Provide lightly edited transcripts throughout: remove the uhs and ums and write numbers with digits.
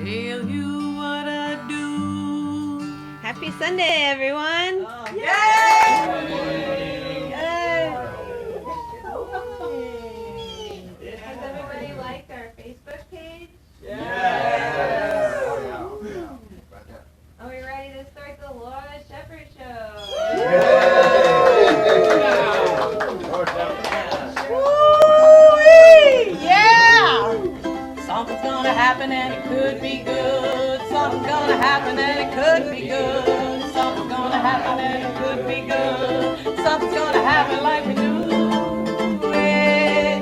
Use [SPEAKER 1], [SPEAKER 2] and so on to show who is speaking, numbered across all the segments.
[SPEAKER 1] tell you what I do.
[SPEAKER 2] Happy Sunday, everyone!
[SPEAKER 1] Yay!
[SPEAKER 3] Has everybody liked our Facebook page?
[SPEAKER 1] Yes!
[SPEAKER 3] Are we ready to start the Laura Shepherd Show?
[SPEAKER 1] Yeah! Something's gonna happen and it could be good. Something's gonna happen and it could be good. Something's gonna happen and it could be good. Something's gonna happen like we knew it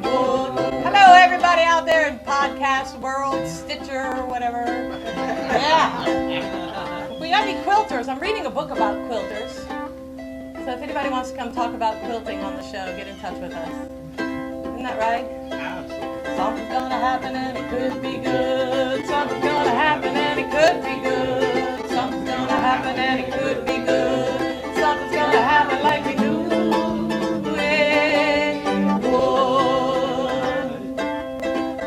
[SPEAKER 1] would. Hello, everybody out there in podcast world, Stitcher, whatever. Yeah. We gotta be quilters. I'm reading a book about quilters. So if anybody wants to come talk about quilting on the show, get in touch with us. Isn't that right? Something's gonna happen and it could be good. Something's gonna happen and it could be good. Something's gonna happen and it could be good. Something's gonna happen like we knew it would.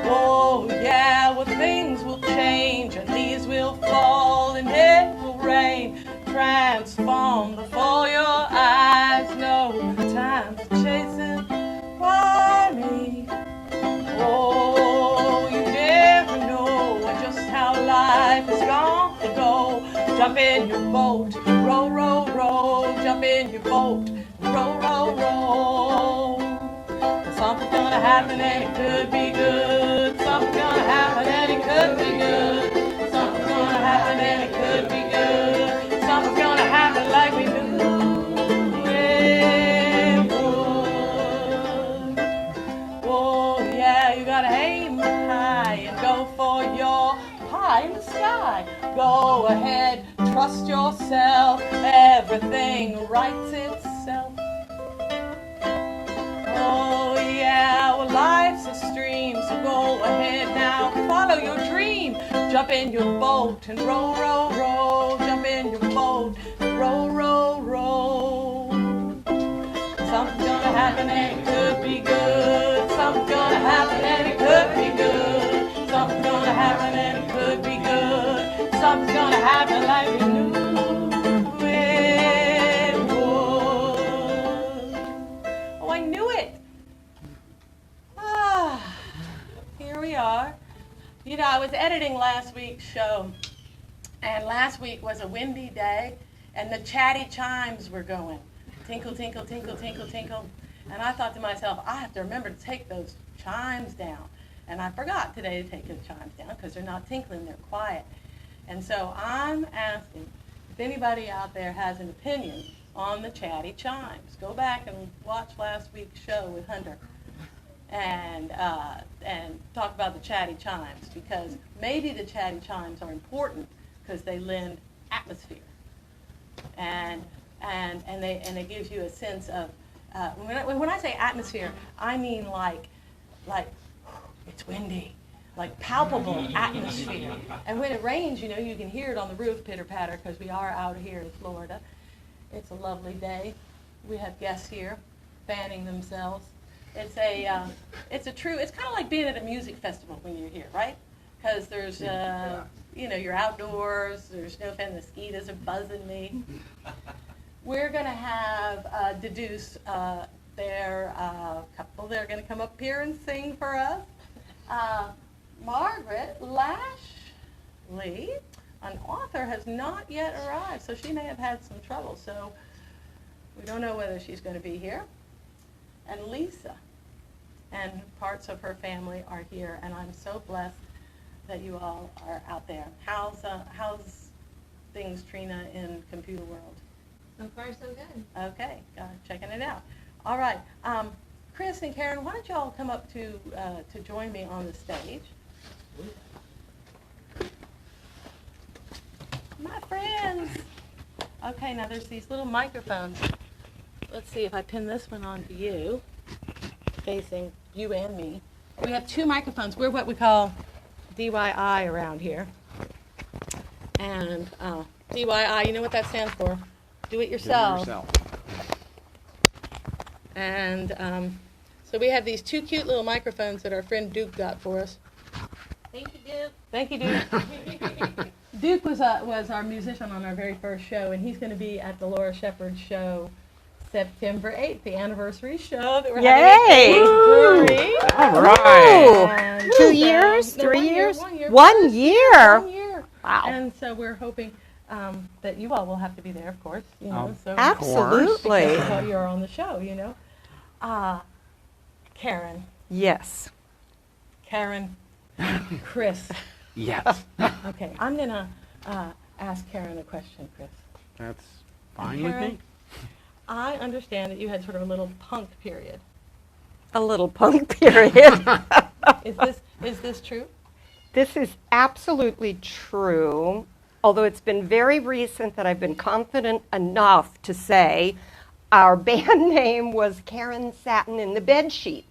[SPEAKER 1] Oh yeah, well things will change and leaves will fall and it will rain. Transform before your eyes. No time for chasing me. Oh, you never know just how life is gonna go. Jump in your boat, row, row, row. Jump in your boat, row, row, row. Something's gonna happen and it could be good. Something's gonna happen and it could be good. Something's gonna happen and it could be good. Something's gonna happen like we knew it would. Oh yeah, you gotta aim high and go for your pie in the sky. Go ahead, trust yourself, everything rights itself. Oh yeah, well life's a stream, so go ahead now, follow your dream. Jump in your boat and row, row, row. Jump in your boat, row, row, row. Something's gonna happen and it could be good. Something's gonna happen and it could be good. Something's gonna happen and it could be good. Something's gonna happen like we knew it would. Oh, I knew it. Here we are. You know, I was editing last week's show, and last week was a windy day, and the chatty chimes were going. Tinkle, tinkle, tinkle, tinkle, tinkle. And I thought to myself, I have to remember to take those chimes down. And I forgot today to take the chimes down because they're not tinkling, they're quiet. And so I'm asking if anybody out there has an opinion on the chatty chimes. Go back and watch last week's show with Hunter and talk about the chatty chimes, because maybe the chatty chimes are important because they lend atmosphere. And it gives you a sense of, when I say atmosphere, I mean like it's windy, like palpable atmosphere. And when it rains, you know, you can hear it on the roof pitter patter because we are out here in Florida. It's a lovely day. We have guests here fanning themselves. It's kind of like being at a music festival when you're here, right? Because there's, you know, you're outdoors. There's no fan. The mosquitoes are buzzing me. We're going to have D-Deuce, they're a couple. They're going to come up here and sing for us. Margaret Lashley, an author, has not yet arrived, so she may have had some trouble. So we don't know whether she's going to be here. And Lisa and parts of her family are here, and I'm so blessed that you all are out there. How's things, Trina, in computer world?
[SPEAKER 3] So far, so good.
[SPEAKER 1] Okay, checking it out. All right, Chris and Karen, why don't y'all come up to join me on the stage? My friends. Okay, now there's these little microphones. Let's see if I pin this one onto you, facing you and me. We have two microphones. We're what we call DIY around here. And DIY, you know what that stands for? Do it yourself. And so we have these two cute little microphones that our friend Duke got for us.
[SPEAKER 3] Thank you, Duke.
[SPEAKER 1] Thank you, Duke. Duke was our musician on our very first show, and he's going to be at the Laura Shepherd show September 8th, the anniversary show that we're having at
[SPEAKER 2] Yay!
[SPEAKER 1] the brewery.
[SPEAKER 4] All right.
[SPEAKER 1] And
[SPEAKER 2] 2
[SPEAKER 1] so-
[SPEAKER 2] years?
[SPEAKER 1] no,
[SPEAKER 2] 3
[SPEAKER 1] 1 year,
[SPEAKER 2] years?
[SPEAKER 1] 1 year.
[SPEAKER 2] 1
[SPEAKER 1] First
[SPEAKER 2] year?
[SPEAKER 1] 1 year.
[SPEAKER 2] Wow.
[SPEAKER 1] And so we're hoping that you all will have to be there, of course. You know, so
[SPEAKER 2] Absolutely.
[SPEAKER 1] because you're on the show, you know. Karen,
[SPEAKER 2] Yes.
[SPEAKER 1] Chris.
[SPEAKER 4] Yes.
[SPEAKER 1] Okay, I'm gonna ask Karen a question, Chris.
[SPEAKER 4] That's fine with me.
[SPEAKER 1] I understand that you had sort of a little punk period.
[SPEAKER 2] A little punk period.
[SPEAKER 1] Is this true?
[SPEAKER 2] This is absolutely true, although it's been very recent that I've been confident enough to say our band name was Karen Satin in the Bed Sheets.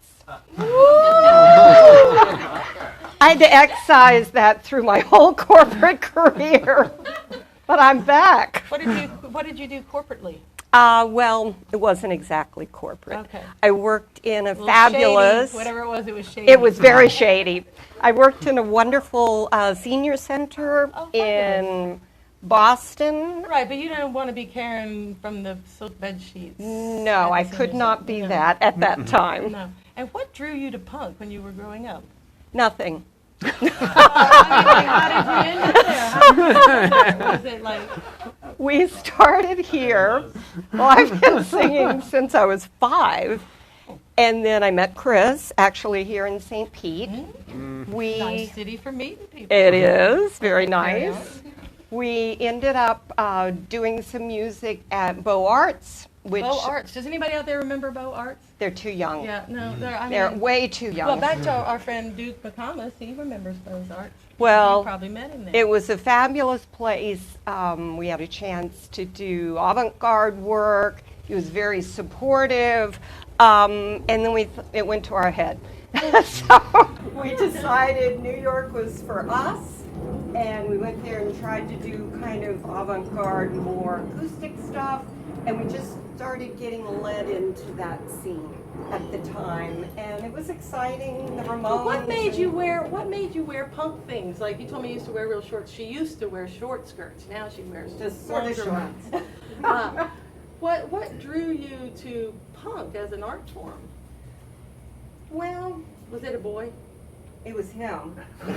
[SPEAKER 2] I had to excise that through my whole corporate career, but I'm back.
[SPEAKER 1] What did you do corporately?
[SPEAKER 2] Well, it wasn't exactly corporate.
[SPEAKER 1] Okay.
[SPEAKER 2] I worked in a
[SPEAKER 1] Little
[SPEAKER 2] fabulous.
[SPEAKER 1] shady. Whatever it was shady.
[SPEAKER 2] It was very shady. I worked in a wonderful senior center in Boston.
[SPEAKER 1] Right, but you don't want to be Karen from the silk bed sheets.
[SPEAKER 2] No, I could not be that at that time.
[SPEAKER 1] No. And what drew you to punk when you were growing up?
[SPEAKER 2] Nothing.
[SPEAKER 1] How did you end up there? How did you end up there? Was it like...
[SPEAKER 2] We started here. Well, I've been singing since I was 5. And then I met Chris, actually here in St. Pete. We
[SPEAKER 1] Nice city for meeting people.
[SPEAKER 2] It is very
[SPEAKER 1] Carry
[SPEAKER 2] nice. We ended up doing some music at Beaux Arts, which
[SPEAKER 1] Beaux Arts. Does anybody out there remember Beaux Arts?
[SPEAKER 2] they're too young.
[SPEAKER 1] Yeah, no,
[SPEAKER 2] They're way too young.
[SPEAKER 1] Well, back to our friend Duke McComas, he remembers Beaux Arts.
[SPEAKER 2] Well,
[SPEAKER 1] You probably met him there.
[SPEAKER 2] It was a fabulous place. We had a chance to do avant-garde work. He was very supportive. And then it went to our head. So we decided New York was for us. And we went there and tried to do kind of avant-garde, more acoustic stuff. And we just started getting led into that scene at the time. And it was exciting. The Ramones.
[SPEAKER 1] But what made you wear punk things? Like you told me you used to wear real shorts. She used to wear short skirts. Now she wears
[SPEAKER 2] Just sort of
[SPEAKER 1] shorts. What drew you to punk as an art form?
[SPEAKER 2] Well,
[SPEAKER 1] Was it a boy?
[SPEAKER 2] it was him.
[SPEAKER 1] Okay.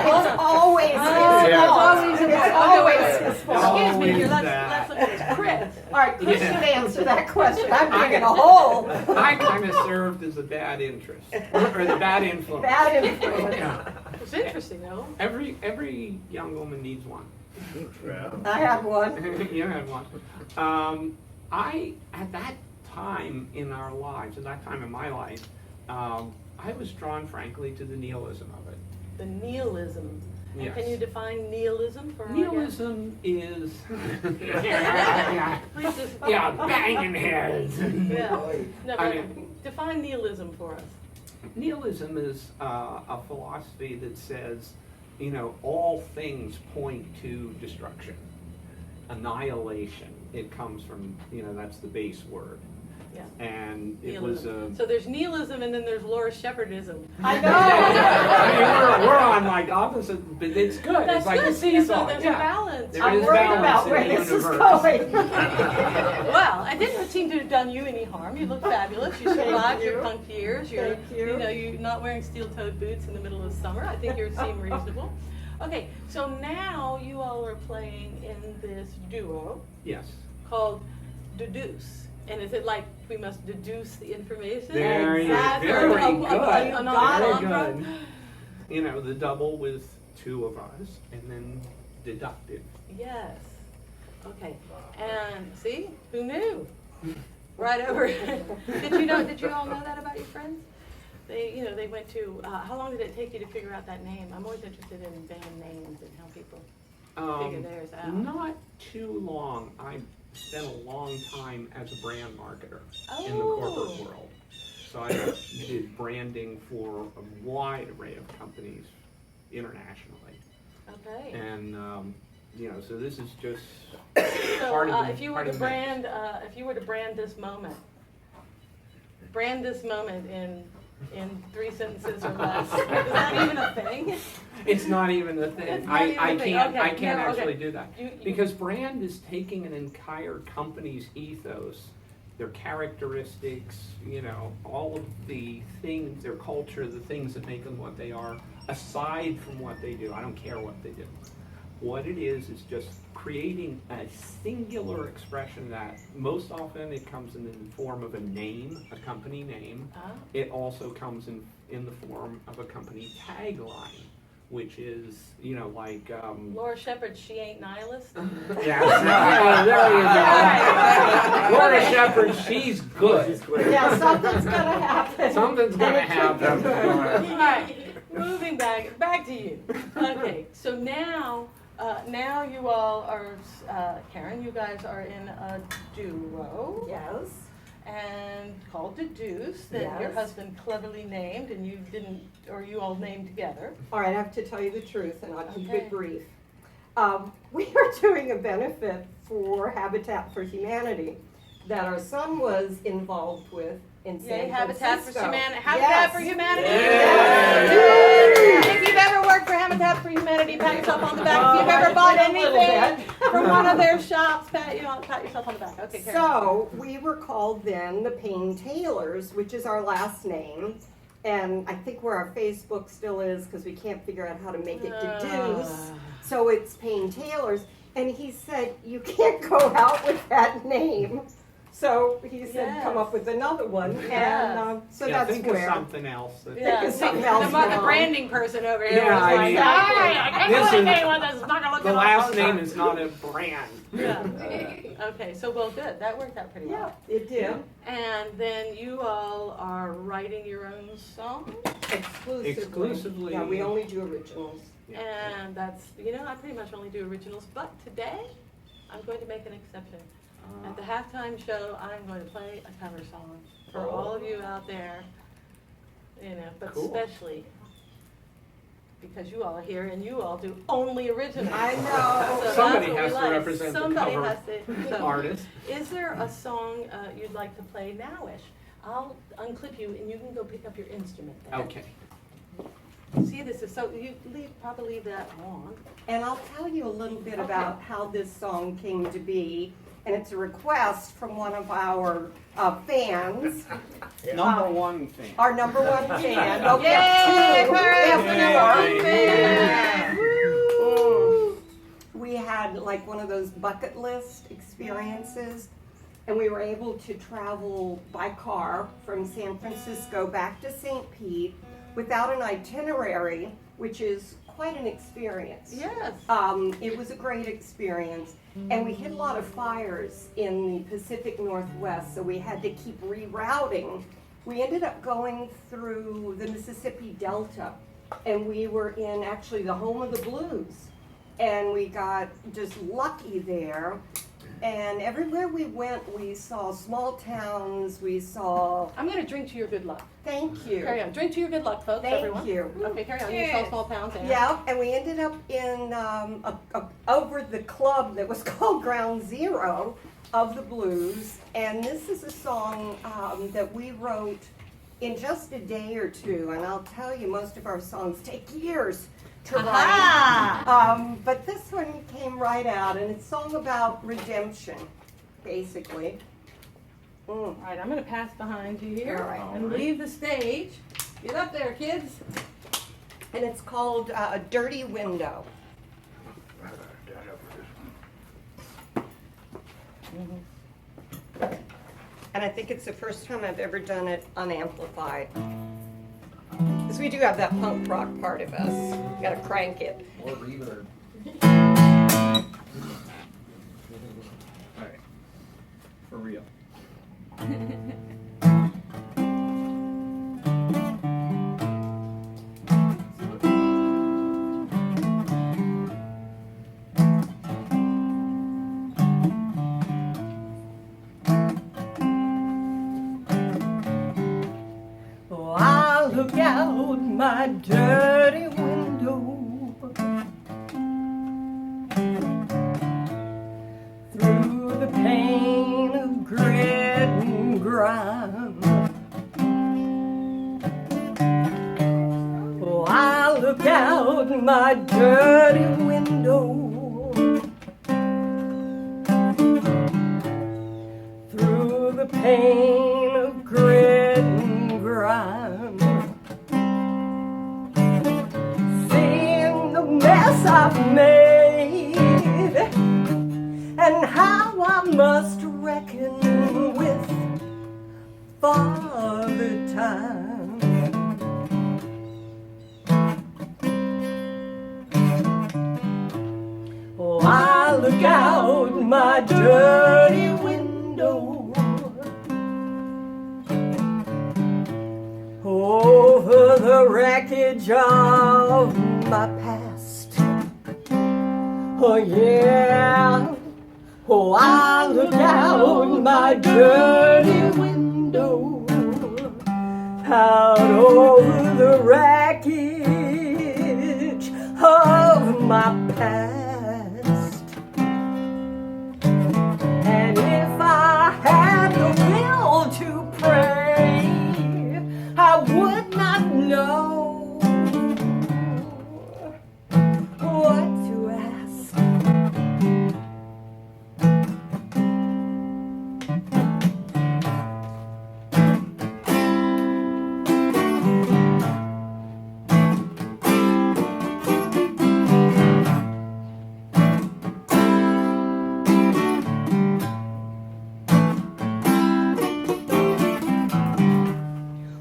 [SPEAKER 2] It's always his
[SPEAKER 1] It's
[SPEAKER 2] fault.
[SPEAKER 1] always
[SPEAKER 2] It's
[SPEAKER 1] his
[SPEAKER 2] always his fault.
[SPEAKER 1] Excuse me, here,
[SPEAKER 4] Always
[SPEAKER 1] let's look at this. Chris.
[SPEAKER 2] All right, Chris should answer that question. I'm digging a hole.
[SPEAKER 5] I kind of served as a bad interest, or the bad influence.
[SPEAKER 2] Bad influence.
[SPEAKER 5] Yeah.
[SPEAKER 1] It's interesting, though.
[SPEAKER 5] Every young woman needs one.
[SPEAKER 2] I had one.
[SPEAKER 5] You had one. At that time in our lives, at that time in my life, I was drawn, frankly, to the nihilism of it.
[SPEAKER 1] The nihilism. And
[SPEAKER 5] Yes.
[SPEAKER 1] can you define nihilism for our guests?
[SPEAKER 5] Nihilism is
[SPEAKER 1] Please just-
[SPEAKER 5] yeah, banging heads.
[SPEAKER 1] Yeah. No,
[SPEAKER 5] I
[SPEAKER 1] but
[SPEAKER 5] mean-
[SPEAKER 1] define nihilism for us.
[SPEAKER 5] Nihilism is a philosophy that says, all things point to destruction, annihilation. It comes from, that's the base word.
[SPEAKER 1] Yeah.
[SPEAKER 5] And it
[SPEAKER 1] Nihilism.
[SPEAKER 5] was
[SPEAKER 1] So there's nihilism and then there's Laura Shepherdism.
[SPEAKER 2] I know.
[SPEAKER 5] I mean, we're on like opposite, but it's good.
[SPEAKER 1] That's
[SPEAKER 5] it's like
[SPEAKER 1] good.
[SPEAKER 5] a seesaw.
[SPEAKER 1] There's
[SPEAKER 5] yeah.
[SPEAKER 1] a balance.
[SPEAKER 5] There
[SPEAKER 2] I'm
[SPEAKER 5] is
[SPEAKER 2] worried
[SPEAKER 5] balance
[SPEAKER 2] about
[SPEAKER 5] in
[SPEAKER 2] where
[SPEAKER 5] the
[SPEAKER 2] this is
[SPEAKER 5] universe.
[SPEAKER 2] going.
[SPEAKER 1] Well, it didn't seem to have done you any harm. You look fabulous. You survived your
[SPEAKER 2] you.
[SPEAKER 1] punk years. You're,
[SPEAKER 2] Thank you.
[SPEAKER 1] You're not wearing steel-toed boots in the middle of summer. I think you seem reasonable. Okay, so now you all are playing in this duo
[SPEAKER 5] Yes.
[SPEAKER 1] called D-Deuce. And is it like we must deduce the information?
[SPEAKER 5] Very,
[SPEAKER 2] Exactly.
[SPEAKER 5] very
[SPEAKER 1] An
[SPEAKER 5] good.
[SPEAKER 1] ensemble?
[SPEAKER 5] Very good. The double with 2 of us, and then deductive.
[SPEAKER 1] Yes. Okay. And see, who knew? Right over. Did you all know that about your friends? They went to. How long did it take you to figure out that name? I'm always interested in band names and how people figure theirs out.
[SPEAKER 5] Not too long. I spent a long time as a brand marketer in the
[SPEAKER 1] Oh.
[SPEAKER 5] corporate world. So I did branding for a wide array of companies internationally.
[SPEAKER 1] Okay.
[SPEAKER 5] And, so this is just
[SPEAKER 1] So
[SPEAKER 5] part of the-
[SPEAKER 1] if you were
[SPEAKER 5] part
[SPEAKER 1] to
[SPEAKER 5] of the mix.
[SPEAKER 1] brand, brand this moment in in 3 sentences or less. Is that even a thing?
[SPEAKER 5] It's not even a thing.
[SPEAKER 1] It's not even
[SPEAKER 5] I
[SPEAKER 1] a thing.
[SPEAKER 5] can't.
[SPEAKER 1] Okay,
[SPEAKER 5] I can't
[SPEAKER 1] no, okay.
[SPEAKER 5] actually do that
[SPEAKER 1] You-
[SPEAKER 5] because brand is taking an entire company's ethos, their characteristics, all of the things, their culture, the things that make them what they are. Aside from what they do, I don't care what they do. What it is just creating a singular expression that most often it comes in the form of a name, a company name.
[SPEAKER 1] Ah.
[SPEAKER 5] It also comes in the form of a company tagline, which is, like...
[SPEAKER 1] Laura Shepherd, she ain't nihilist.
[SPEAKER 5] yeah, there you go. Laura Shepherd, she's good.
[SPEAKER 2] Yeah, something's gonna happen.
[SPEAKER 5] Something's gonna happen.
[SPEAKER 1] All right, moving back to you. Okay, so now you all are, Karen, you guys are in a duo.
[SPEAKER 2] Yes.
[SPEAKER 1] And called D-Deuce, that your
[SPEAKER 2] Yes.
[SPEAKER 1] husband cleverly named, and you didn't, or you all named together.
[SPEAKER 2] All right, I have to tell you the truth, and I'll keep
[SPEAKER 1] Okay.
[SPEAKER 2] it brief. We are doing a benefit for Habitat for Humanity that our son was involved with in San
[SPEAKER 1] Yay, Habitat for
[SPEAKER 2] Francisco.
[SPEAKER 1] Humanity. Habitat for
[SPEAKER 2] Yes.
[SPEAKER 1] Humanity.
[SPEAKER 2] Yes.
[SPEAKER 1] If you've ever worked for Habitat for Humanity, pat yourself on the back.
[SPEAKER 2] Oh,
[SPEAKER 1] If you've
[SPEAKER 2] I
[SPEAKER 1] ever bought
[SPEAKER 2] did a little
[SPEAKER 1] anything
[SPEAKER 2] bit.
[SPEAKER 1] from one of their shops, pat yourself on the back. Okay, Karen.
[SPEAKER 2] So we were called then the Payne Taylors, which is our last name. And I think where our Facebook still is, because we can't figure out how to make it D-Deuce. So it's Payne Taylors. And he said, you can't go out with that name. So he said,
[SPEAKER 1] Yes.
[SPEAKER 2] come up with another one.
[SPEAKER 1] Yes.
[SPEAKER 2] And so
[SPEAKER 5] Yeah,
[SPEAKER 2] that's
[SPEAKER 5] think
[SPEAKER 2] where.
[SPEAKER 5] of something else. That,
[SPEAKER 1] Yeah,
[SPEAKER 2] Think of something
[SPEAKER 1] the,
[SPEAKER 2] else
[SPEAKER 1] the
[SPEAKER 2] wrong.
[SPEAKER 1] branding person over here
[SPEAKER 5] Yeah,
[SPEAKER 1] was
[SPEAKER 5] I
[SPEAKER 1] like,
[SPEAKER 5] mean-
[SPEAKER 1] I can't
[SPEAKER 5] This
[SPEAKER 1] do
[SPEAKER 5] is-
[SPEAKER 1] anyone that's not gonna look
[SPEAKER 5] The
[SPEAKER 1] at my
[SPEAKER 5] last
[SPEAKER 1] poster."
[SPEAKER 5] name is not a brand.
[SPEAKER 1] Yeah. Okay, so well, good. That worked out pretty
[SPEAKER 2] Yeah,
[SPEAKER 1] well.
[SPEAKER 2] it did.
[SPEAKER 1] And then you all are writing your own song,
[SPEAKER 2] Exclusively.
[SPEAKER 5] Exclusively.
[SPEAKER 2] Yeah, we only do originals.
[SPEAKER 5] Yeah.
[SPEAKER 1] and that's, I pretty much only do originals, but today I'm going to make an exception. At the halftime show, I'm going to play a cover song for all of you out there, but
[SPEAKER 5] Cool.
[SPEAKER 1] especially because you all are here and you all do only originals.
[SPEAKER 2] I know.
[SPEAKER 1] So
[SPEAKER 5] Somebody
[SPEAKER 1] that's what
[SPEAKER 5] has
[SPEAKER 1] we
[SPEAKER 5] to
[SPEAKER 1] like.
[SPEAKER 5] represent the
[SPEAKER 1] Somebody
[SPEAKER 5] cover
[SPEAKER 1] has to. So,
[SPEAKER 5] Artist.
[SPEAKER 1] is there a song you'd like to play nowish? I'll unclip you and you can go pick up your instrument then.
[SPEAKER 5] Okay.
[SPEAKER 1] See, this is so, probably leave that on.
[SPEAKER 2] And I'll tell you a little bit about how this song came to be. And it's a request from one of our fans,
[SPEAKER 5] Number one thing.
[SPEAKER 2] our number one fan. Oh, we
[SPEAKER 1] Yay,
[SPEAKER 2] have two. We have
[SPEAKER 1] Yay.
[SPEAKER 2] four. Woo. We had like one of those bucket list experiences. And we were able to travel by car from San Francisco back to St. Pete without an itinerary, which is quite an experience.
[SPEAKER 1] Yes.
[SPEAKER 2] It was a great experience, and we hit a lot of fires in the Pacific Northwest, so we had to keep rerouting. We ended up going through the Mississippi Delta, and we were in actually the home of the blues, and we got just lucky there. And everywhere we went, we saw small towns, we saw,
[SPEAKER 1] I'm going to drink to your good luck.
[SPEAKER 2] thank you.
[SPEAKER 1] Carry on. Drink to your good luck, folks,
[SPEAKER 2] Thank
[SPEAKER 1] everyone.
[SPEAKER 2] you.
[SPEAKER 1] Okay, carry on. You saw small towns.
[SPEAKER 2] Yeah, and we ended up in over the club that was called Ground Zero of the Blues, and this is a song that we wrote in just a day or two, and I'll tell you, most of our songs take years to write. But this one came right out, and it's a song about redemption, basically.
[SPEAKER 1] All right, I'm going to pass behind you here
[SPEAKER 2] All right.
[SPEAKER 1] and leave the stage. Get up there, kids.
[SPEAKER 2] And it's called A Dirty Window. And I think it's the first time I've ever done it unamplified. Because we do have that punk rock part of us. Gotta crank it.
[SPEAKER 6] Or reverb.
[SPEAKER 5] Alright. For real.
[SPEAKER 2] Oh, I look out my dirty window through the pane of grit and grime. my dirty window. Through the pane of grit and grime, seeing the mess I've made, and how I must reckon with Father Time. Oh, I look out my dirty window over the wreckage of my past. Oh yeah. Oh, I look out my dirty window, out over the wreckage of my past. And if I had the will to pray, I would not know what to ask.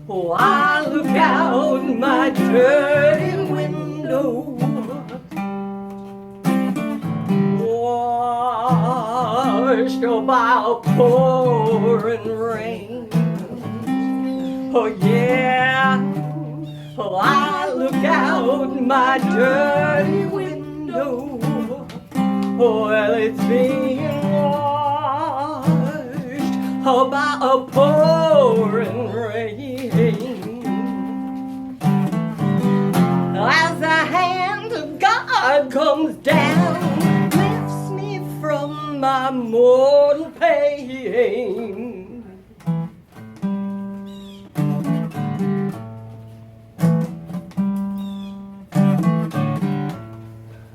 [SPEAKER 2] Oh, I look out my dirty window, washed by a pouring rain. Oh yeah. Oh, I look out my dirty window. Well, it's being washed by a pouring rain. As the hand of God comes down, lifts me from my mortal pain.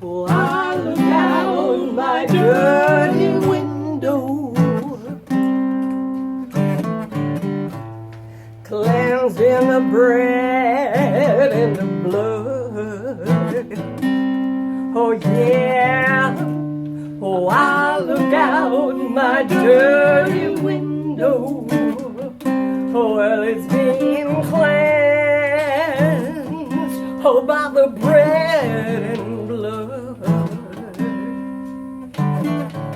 [SPEAKER 2] Oh, I look out my dirty window, cleansed in the bread and the blood. Oh yeah. Oh, I look out my dirty window. Oh, well, it's been cleansed by the bread and blood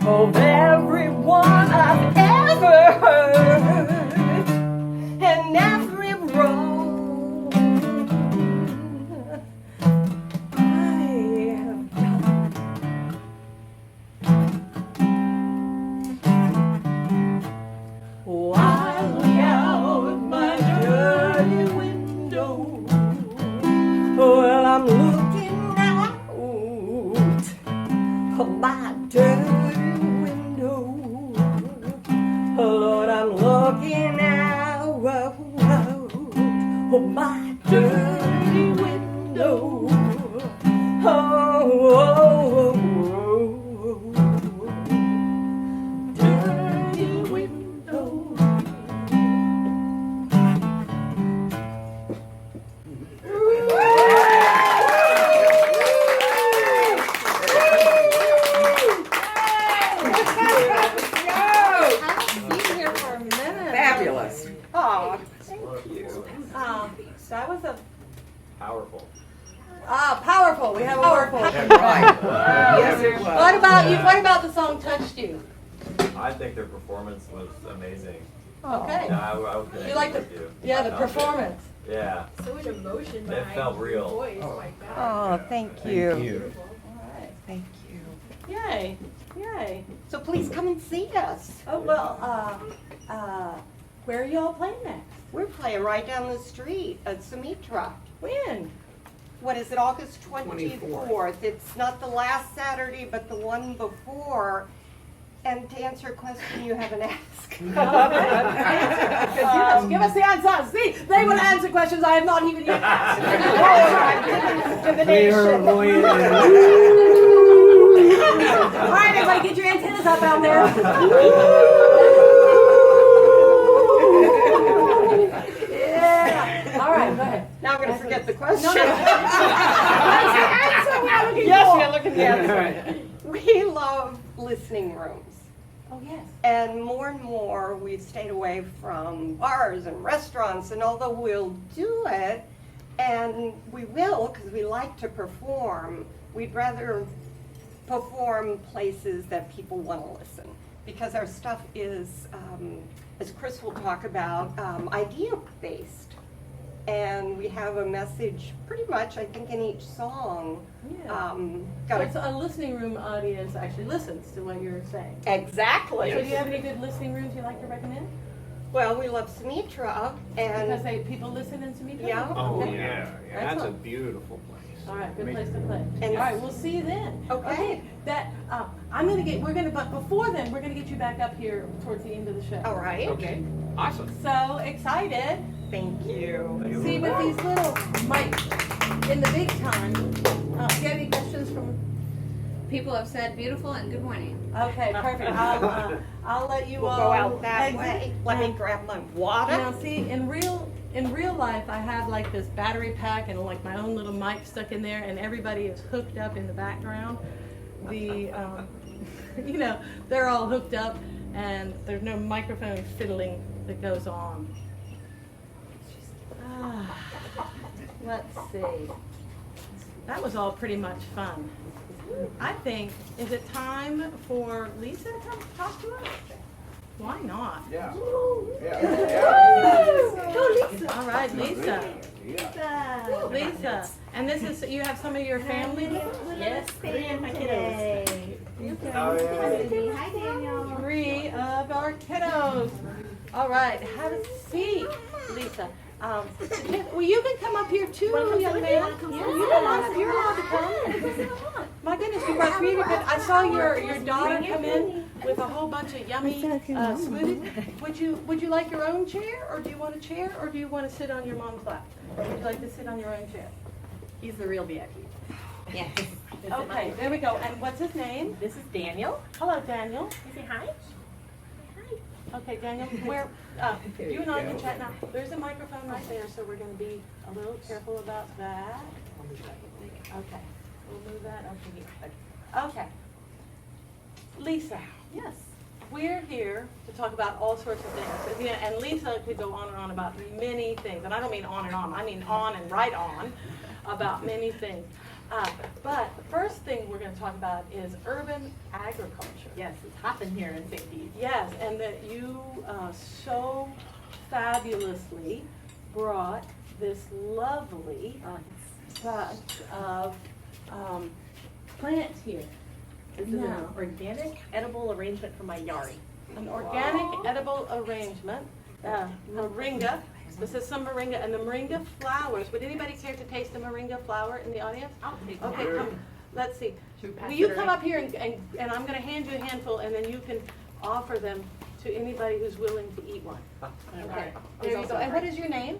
[SPEAKER 2] of everyone I've ever heard, and every wrong I have done. Oh, I look out my dirty window. Well, I'm looking out of my dirty window. Lord, I'm looking out of my dirty window. Oh, dirty window.
[SPEAKER 6] Fabulous.
[SPEAKER 2] Oh, thank you. That was a
[SPEAKER 7] Powerful.
[SPEAKER 1] Powerful. We have powerful.
[SPEAKER 6] Right. Yes, it was.
[SPEAKER 1] What about you? What about the song "Touched You"?
[SPEAKER 7] I think their performance was amazing.
[SPEAKER 1] Okay.
[SPEAKER 7] Yeah, I would connect
[SPEAKER 1] You like the
[SPEAKER 7] with you.
[SPEAKER 1] yeah
[SPEAKER 7] I
[SPEAKER 1] the
[SPEAKER 7] felt it.
[SPEAKER 1] performance.
[SPEAKER 7] Yeah.
[SPEAKER 3] So much emotion
[SPEAKER 7] It
[SPEAKER 3] behind
[SPEAKER 7] felt
[SPEAKER 3] your
[SPEAKER 7] real.
[SPEAKER 3] voice. Like that.
[SPEAKER 2] oh, thank you.
[SPEAKER 3] Beautiful.
[SPEAKER 1] All right.
[SPEAKER 2] Thank you.
[SPEAKER 1] Yay! Yay!
[SPEAKER 2] So please come and see us.
[SPEAKER 1] Oh well. Where are y'all playing next?
[SPEAKER 2] We're playing right down the street at Sumitra.
[SPEAKER 1] When?
[SPEAKER 2] What is it, August 24th? It's not the last Saturday, but the one before. And to answer a question you haven't asked.
[SPEAKER 1] Yes, give us the answer. See, they will answer questions I have not even yet asked.
[SPEAKER 2] Divination.
[SPEAKER 1] All right, everybody, get your antennas up out there. Yeah. All right, go ahead.
[SPEAKER 2] Now I'm going to forget the question.
[SPEAKER 1] No, no. That's what we're looking
[SPEAKER 2] Yes,
[SPEAKER 1] for.
[SPEAKER 2] we're looking at the answer. We love listening rooms.
[SPEAKER 1] Oh, yes.
[SPEAKER 2] And more, we've stayed away from bars and restaurants, and although we'll do it, and we will because we like to perform, we'd rather perform places that people want to listen. Because our stuff is, as Chris will talk about, idea-based. And we have a message pretty much, I think, in each song.
[SPEAKER 1] Yeah.
[SPEAKER 2] Got
[SPEAKER 1] It's a listening room audience actually listens to what you're saying.
[SPEAKER 2] Exactly.
[SPEAKER 1] So do you have any good listening rooms you'd like to recommend?
[SPEAKER 2] Well, we love Sumitra,
[SPEAKER 1] Because
[SPEAKER 2] and
[SPEAKER 1] people listen in Sumitra?
[SPEAKER 2] Yeah.
[SPEAKER 5] Oh,
[SPEAKER 1] Okay.
[SPEAKER 5] yeah, that's a
[SPEAKER 1] Excellent.
[SPEAKER 5] beautiful place.
[SPEAKER 1] All right, good place to play.
[SPEAKER 2] And-
[SPEAKER 1] All right, we'll see you then.
[SPEAKER 2] Okay.
[SPEAKER 1] That but before then, we're gonna get you back up here towards the end of the show.
[SPEAKER 2] all right.
[SPEAKER 5] Okay, awesome.
[SPEAKER 1] So excited.
[SPEAKER 2] Thank you.
[SPEAKER 1] See, with these little mics in the big time, do you have any questions from?
[SPEAKER 3] People have said beautiful and good morning.
[SPEAKER 1] Okay, perfect. I'll let you
[SPEAKER 2] We'll
[SPEAKER 1] all
[SPEAKER 2] go out that
[SPEAKER 1] exit.
[SPEAKER 2] way. Let me grab my water.
[SPEAKER 1] Now, see, in real life, I have like this battery pack and like my own little mic stuck in there, and everybody is hooked up in the background. The, they're all hooked up, and there's no microphone fiddling that goes on. Let's see. That was all pretty much fun. I think, is it time for Lisa to come talk to us? Why not?
[SPEAKER 8] Yeah.
[SPEAKER 1] Go, Lisa. All right, Lisa. Lisa. And this is, you have some of your family?
[SPEAKER 3] Yes, my kiddos. Hi, Daniel.
[SPEAKER 1] 3 of our kiddos. All right, have a seat, Lisa. Well, you can come up here too, young man. You're allowed to come. My goodness, you brought 3 of your kids. I saw your daughter come in with a whole bunch of yummy smoothies. Would you like your own chair, or do you want a chair, or do you want to sit on your mom's lap? Would you like to sit on your own chair?
[SPEAKER 9] He's the real VIP.
[SPEAKER 3] Yes.
[SPEAKER 1] Okay, there we go. And what's his name?
[SPEAKER 9] This is Daniel.
[SPEAKER 1] Hello, Daniel.
[SPEAKER 9] Can you say hi?
[SPEAKER 1] Okay, Daniel, you and I can chat now. There's a microphone right there, so we're going to be a little careful about that. Okay, we'll move that over here. Okay. Lisa.
[SPEAKER 9] Yes.
[SPEAKER 1] We're here to talk about all sorts of things. And Lisa could go on and on about many things. And I don't mean on and on. I mean on and right on about many things. But the first thing we're going to talk about is urban agriculture.
[SPEAKER 9] Yes, it's hopping here in St. Pete.
[SPEAKER 1] Yes, and that you so fabulously brought this lovely bunch of plants here.
[SPEAKER 9] This is an organic edible arrangement from my yard.
[SPEAKER 1] An organic edible arrangement, moringa. This is some moringa, and the moringa flowers. Would anybody care to taste the moringa flower in the audience?
[SPEAKER 9] I'll take
[SPEAKER 1] Okay,
[SPEAKER 9] one.
[SPEAKER 1] come. Let's see.
[SPEAKER 9] Should we pass
[SPEAKER 1] Will you
[SPEAKER 9] it
[SPEAKER 1] come
[SPEAKER 9] around?
[SPEAKER 1] up here and I'm going to hand you a handful, and then you can offer them to anybody who's willing to eat one. Okay. There you go. And what is your name?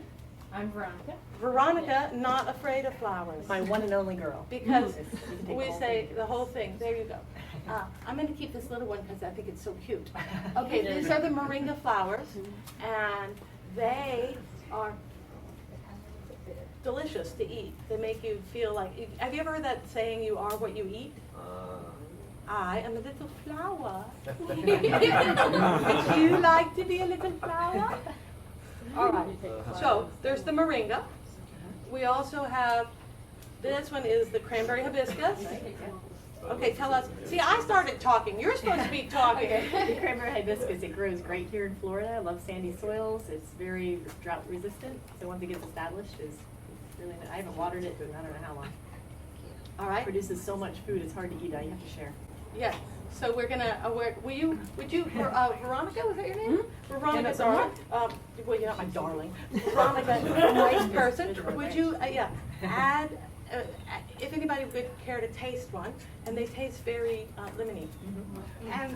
[SPEAKER 9] I'm Veronica.
[SPEAKER 1] Veronica, not afraid of flowers.
[SPEAKER 9] My one and only girl.
[SPEAKER 1] Because
[SPEAKER 9] You can take
[SPEAKER 1] we
[SPEAKER 9] the whole
[SPEAKER 1] say
[SPEAKER 9] thing.
[SPEAKER 1] the whole thing. There you go. I'm going to keep this little one because I think it's so cute. Okay, these are the moringa flowers, and they are delicious to eat. They make you feel like, have you ever heard that saying, you are what you eat? I am a little flower. Would you like to be a little flower? All right, so there's the moringa. We also have, this one is the cranberry hibiscus. Okay, tell us, see, I started talking, you're supposed to be talking.
[SPEAKER 9] The cranberry hibiscus, it grows great here in Florida. I love sandy soils. It's very drought resistant. So once it gets established, is really, I haven't watered it in I don't know how long.
[SPEAKER 1] All
[SPEAKER 9] It
[SPEAKER 1] right,
[SPEAKER 9] produces so much food, it's hard to eat. You have to share.
[SPEAKER 1] yeah, so we're gonna, would you, Veronica, was that your name? Veronica,
[SPEAKER 9] Yeah, darling.
[SPEAKER 1] well, you're not my darling. Veronica, a nice person. Would you, add if anybody would care to taste one, and they taste very lemony. And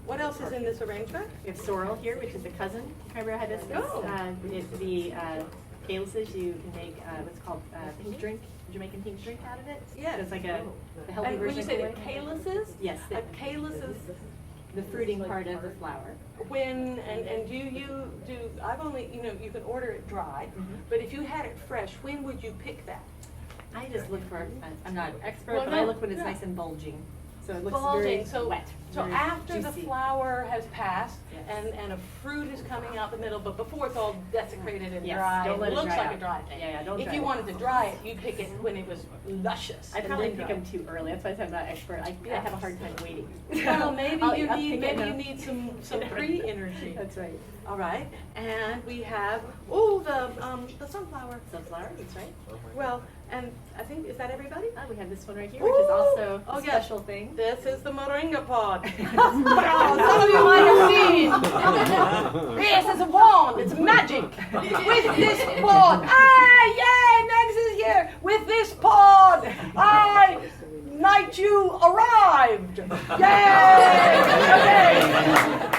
[SPEAKER 1] what else is in this arrangement?
[SPEAKER 9] We have sorrel here, which is a cousin Cranberry hibiscus.
[SPEAKER 1] Oh.
[SPEAKER 9] The calyces, you can make what's called pink drink, Jamaican pink drink out of it.
[SPEAKER 1] Yes.
[SPEAKER 9] So it's like a healthy
[SPEAKER 1] And
[SPEAKER 9] version
[SPEAKER 1] when you
[SPEAKER 9] of
[SPEAKER 1] say the
[SPEAKER 9] Kool-Aid.
[SPEAKER 1] calyces?
[SPEAKER 9] Yes,
[SPEAKER 1] A calyce is
[SPEAKER 9] the fruiting part of the flower.
[SPEAKER 1] when, and do you do, I've only, you can order it dried, but if you had it fresh, when would you pick that?
[SPEAKER 9] I just look for, I'm not an expert,
[SPEAKER 1] Well,
[SPEAKER 9] but I
[SPEAKER 1] no,
[SPEAKER 9] look when it's
[SPEAKER 1] yeah.
[SPEAKER 9] nice and bulging. So it looks
[SPEAKER 1] Bulging,
[SPEAKER 9] very
[SPEAKER 1] so,
[SPEAKER 9] wet.
[SPEAKER 1] so
[SPEAKER 9] very
[SPEAKER 1] after the
[SPEAKER 9] juicy.
[SPEAKER 1] flower has passed,
[SPEAKER 9] Yes.
[SPEAKER 1] and a fruit is coming out the middle, but before it's all desecrated and
[SPEAKER 9] Yes,
[SPEAKER 1] dry,
[SPEAKER 9] don't let
[SPEAKER 1] it
[SPEAKER 9] it
[SPEAKER 1] looks
[SPEAKER 9] dry
[SPEAKER 1] like
[SPEAKER 9] out.
[SPEAKER 1] a dry thing.
[SPEAKER 9] Yeah, don't
[SPEAKER 1] If
[SPEAKER 9] dry
[SPEAKER 1] you
[SPEAKER 9] it.
[SPEAKER 1] wanted to dry it, you pick it when it was luscious.
[SPEAKER 9] I
[SPEAKER 1] and
[SPEAKER 9] probably
[SPEAKER 1] then
[SPEAKER 9] pick
[SPEAKER 1] dry.
[SPEAKER 9] them too early. That's why I said I'm not expert. I have a hard time waiting.
[SPEAKER 1] Well, maybe
[SPEAKER 9] I'll
[SPEAKER 1] you
[SPEAKER 9] pick it up.
[SPEAKER 1] need some pre-energy.
[SPEAKER 9] That's right.
[SPEAKER 1] All right, and we have, the sunflower.
[SPEAKER 9] Sunflower, that's right.
[SPEAKER 1] Well, and I think, is that everybody?
[SPEAKER 9] We have this one right here, which is also
[SPEAKER 1] Oh,
[SPEAKER 9] a
[SPEAKER 1] yes.
[SPEAKER 9] special thing.
[SPEAKER 1] This is the moringa pod. Some of you might have seen. This is a wand. It's magic. With this pod, yay! Max is here. With this pod, night you arrived. Yay! Okay.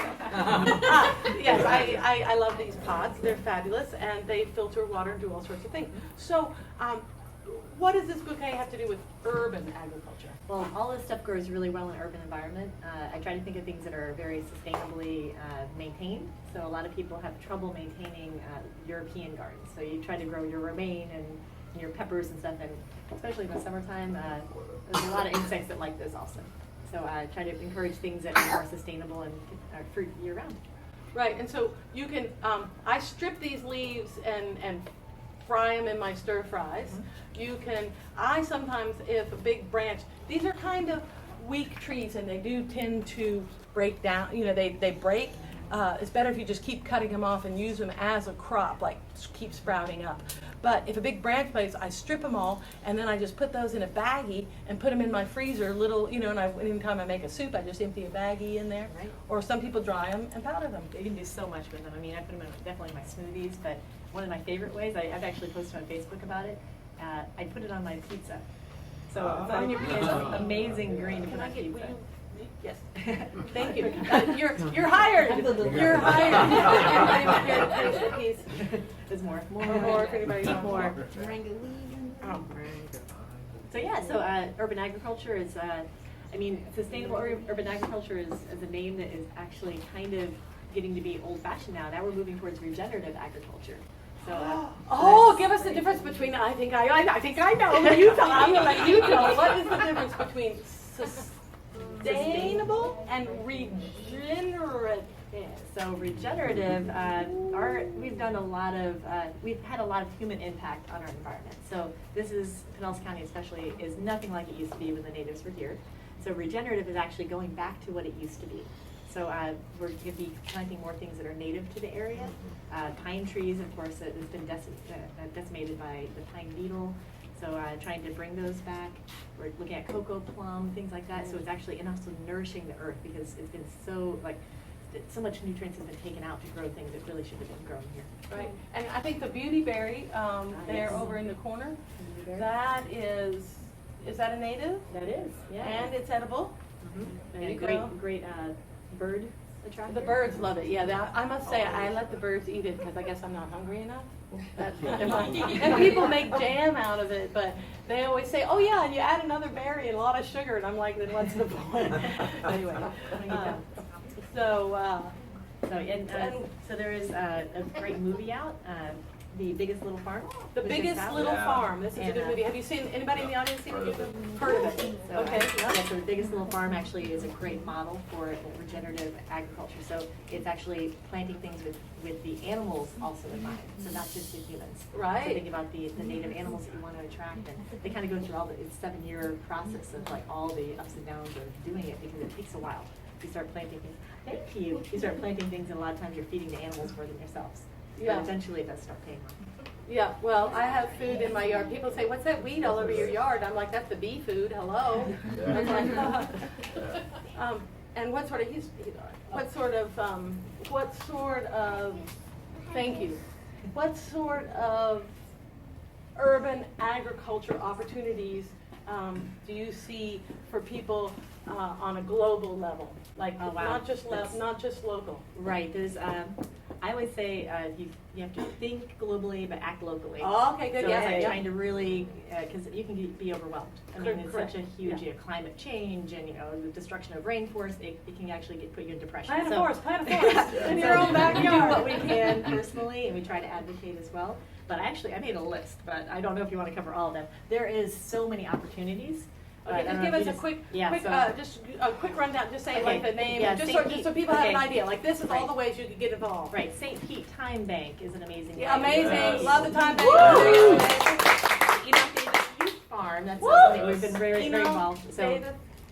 [SPEAKER 1] Yes, I love these pods. They're fabulous, and they filter water and do all sorts of things. So, what does this bouquet have to do with urban agriculture?
[SPEAKER 9] Well, all this stuff grows really well in an urban environment. I try to think of things that are very sustainably maintained. So a lot of people have trouble maintaining European gardens. So you try to grow your romaine and your peppers and stuff, and especially in the summertime, there's a lot of insects that like this also. So I try to encourage things that are more sustainable and fruit year round.
[SPEAKER 1] Right, and so you can, I strip these leaves and fry them in my stir fries. You can, I sometimes, if a big branch, these are kind of weak trees and they do tend to break down, they break. It's better if you just keep cutting them off and use them as a crop, like keep sprouting up. But if a big branch plays, I strip them all and then I just put those in a baggie and put them in my freezer, little, and anytime I make a soup, I just empty a baggie in there.
[SPEAKER 9] Right.
[SPEAKER 1] Or some people dry them and powder them.
[SPEAKER 9] You can do so much with them. I mean, I put them in definitely in my smoothies, but one of my favorite ways, I've actually posted on Facebook about it, I put it on my pizza. So it's amazing green to put on pizza.
[SPEAKER 1] Yes. Thank you. You're hired. You're hired. Anybody here to taste a piece?
[SPEAKER 9] There's more.
[SPEAKER 1] More if anybody wants
[SPEAKER 9] more.
[SPEAKER 1] Oh.
[SPEAKER 9] So yeah, urban agriculture is, sustainable urban agriculture is a name that is actually kind of getting to be old-fashioned now. Now we're moving towards regenerative agriculture. So,
[SPEAKER 1] give us the difference between. I think I know. You tell. I'm gonna let you tell. What is the difference between sustainable and regenerative?
[SPEAKER 9] So regenerative, we've had a lot of human impact on our environment. So this is, Pinellas County especially, is nothing like it used to be when the natives were here. So regenerative is actually going back to what it used to be. So we're going to be planting more things that are native to the area. Pine trees, of course, has been decimated by the pine beetle. So trying to bring those back. We're looking at cocoa plum, things like that. So it's actually, and also nourishing the earth because it's been so much nutrients have been taken out to grow things that really should have been grown here.
[SPEAKER 1] Right. And I think the beautyberry there over in the corner, that is that a native?
[SPEAKER 9] That is, yeah.
[SPEAKER 1] And it's edible.
[SPEAKER 9] And
[SPEAKER 1] There
[SPEAKER 9] a
[SPEAKER 1] you
[SPEAKER 9] great,
[SPEAKER 1] go.
[SPEAKER 9] great bird attractor.
[SPEAKER 1] The birds love it. Yeah, I must say I let the birds eat it because I guess I'm not hungry enough. And people make jam out of it, but they always say, "Oh yeah, and you add another berry and a lot of sugar," and I'm like, "Then what's the point?" Anyway,
[SPEAKER 9] so there is a great movie out, The Biggest Little Farm.
[SPEAKER 1] The
[SPEAKER 9] which is
[SPEAKER 1] Biggest
[SPEAKER 9] out.
[SPEAKER 1] Little
[SPEAKER 7] Yeah.
[SPEAKER 1] Farm. This is a
[SPEAKER 9] And,
[SPEAKER 1] good movie. Have you seen, anybody in the audience seen it? Heard of it?
[SPEAKER 9] So,
[SPEAKER 1] Okay.
[SPEAKER 9] So The Biggest Little Farm actually is a great model for regenerative agriculture. So it's actually planting things with the animals also in mind, so not just the humans.
[SPEAKER 1] Right.
[SPEAKER 9] So think about the native animals that you want to attract, and they kind of go through it's 7-year process of like all the ups and downs of doing it because it takes a while. You start planting things. Thank you. You start planting things, and a lot of times you're feeding the animals more than yourselves.
[SPEAKER 1] Yeah.
[SPEAKER 9] But eventually it does start paying off.
[SPEAKER 1] Yeah, well, I have food in my yard. People say, "What's that weed all over your yard?" I'm like, "That's the bee food. Hello." I'm like, and what sort of, thank you. What sort of urban agriculture opportunities do you see for people on a global level? Like
[SPEAKER 9] Oh, wow.
[SPEAKER 1] not just local.
[SPEAKER 9] Right. There's, I always say you have to think globally but act locally.
[SPEAKER 1] Oh, okay, good.
[SPEAKER 9] So
[SPEAKER 1] Yeah,
[SPEAKER 9] it's like
[SPEAKER 1] yeah.
[SPEAKER 9] trying to really, because you can be overwhelmed. I mean, it's
[SPEAKER 1] Correct.
[SPEAKER 9] such a huge
[SPEAKER 1] Yeah.
[SPEAKER 9] climate change and the destruction of rainforest. It can actually put you in depression.
[SPEAKER 1] Plant a
[SPEAKER 9] So-
[SPEAKER 1] forest, plant a forest in your own
[SPEAKER 9] So we do
[SPEAKER 1] backyard.
[SPEAKER 9] what we can personally, and we try to advocate as well. But I made a list, but I don't know if you want to cover all of them. There is so many opportunities.
[SPEAKER 1] Okay, just give us a quick rundown. Just say like the name,
[SPEAKER 9] Yeah,
[SPEAKER 1] just
[SPEAKER 9] St.
[SPEAKER 1] so people have an
[SPEAKER 9] okay.
[SPEAKER 1] idea. Like this is all
[SPEAKER 9] Right.
[SPEAKER 1] the ways you could get involved.
[SPEAKER 9] Right, St. Pete Time Bank is an amazing.
[SPEAKER 1] Yeah,
[SPEAKER 9] way.
[SPEAKER 1] amazing.
[SPEAKER 7] Yes.
[SPEAKER 1] Love the time bank.
[SPEAKER 9] Enoch Davis Youth Farm. That's something we've been very
[SPEAKER 1] Enoch
[SPEAKER 9] involved. So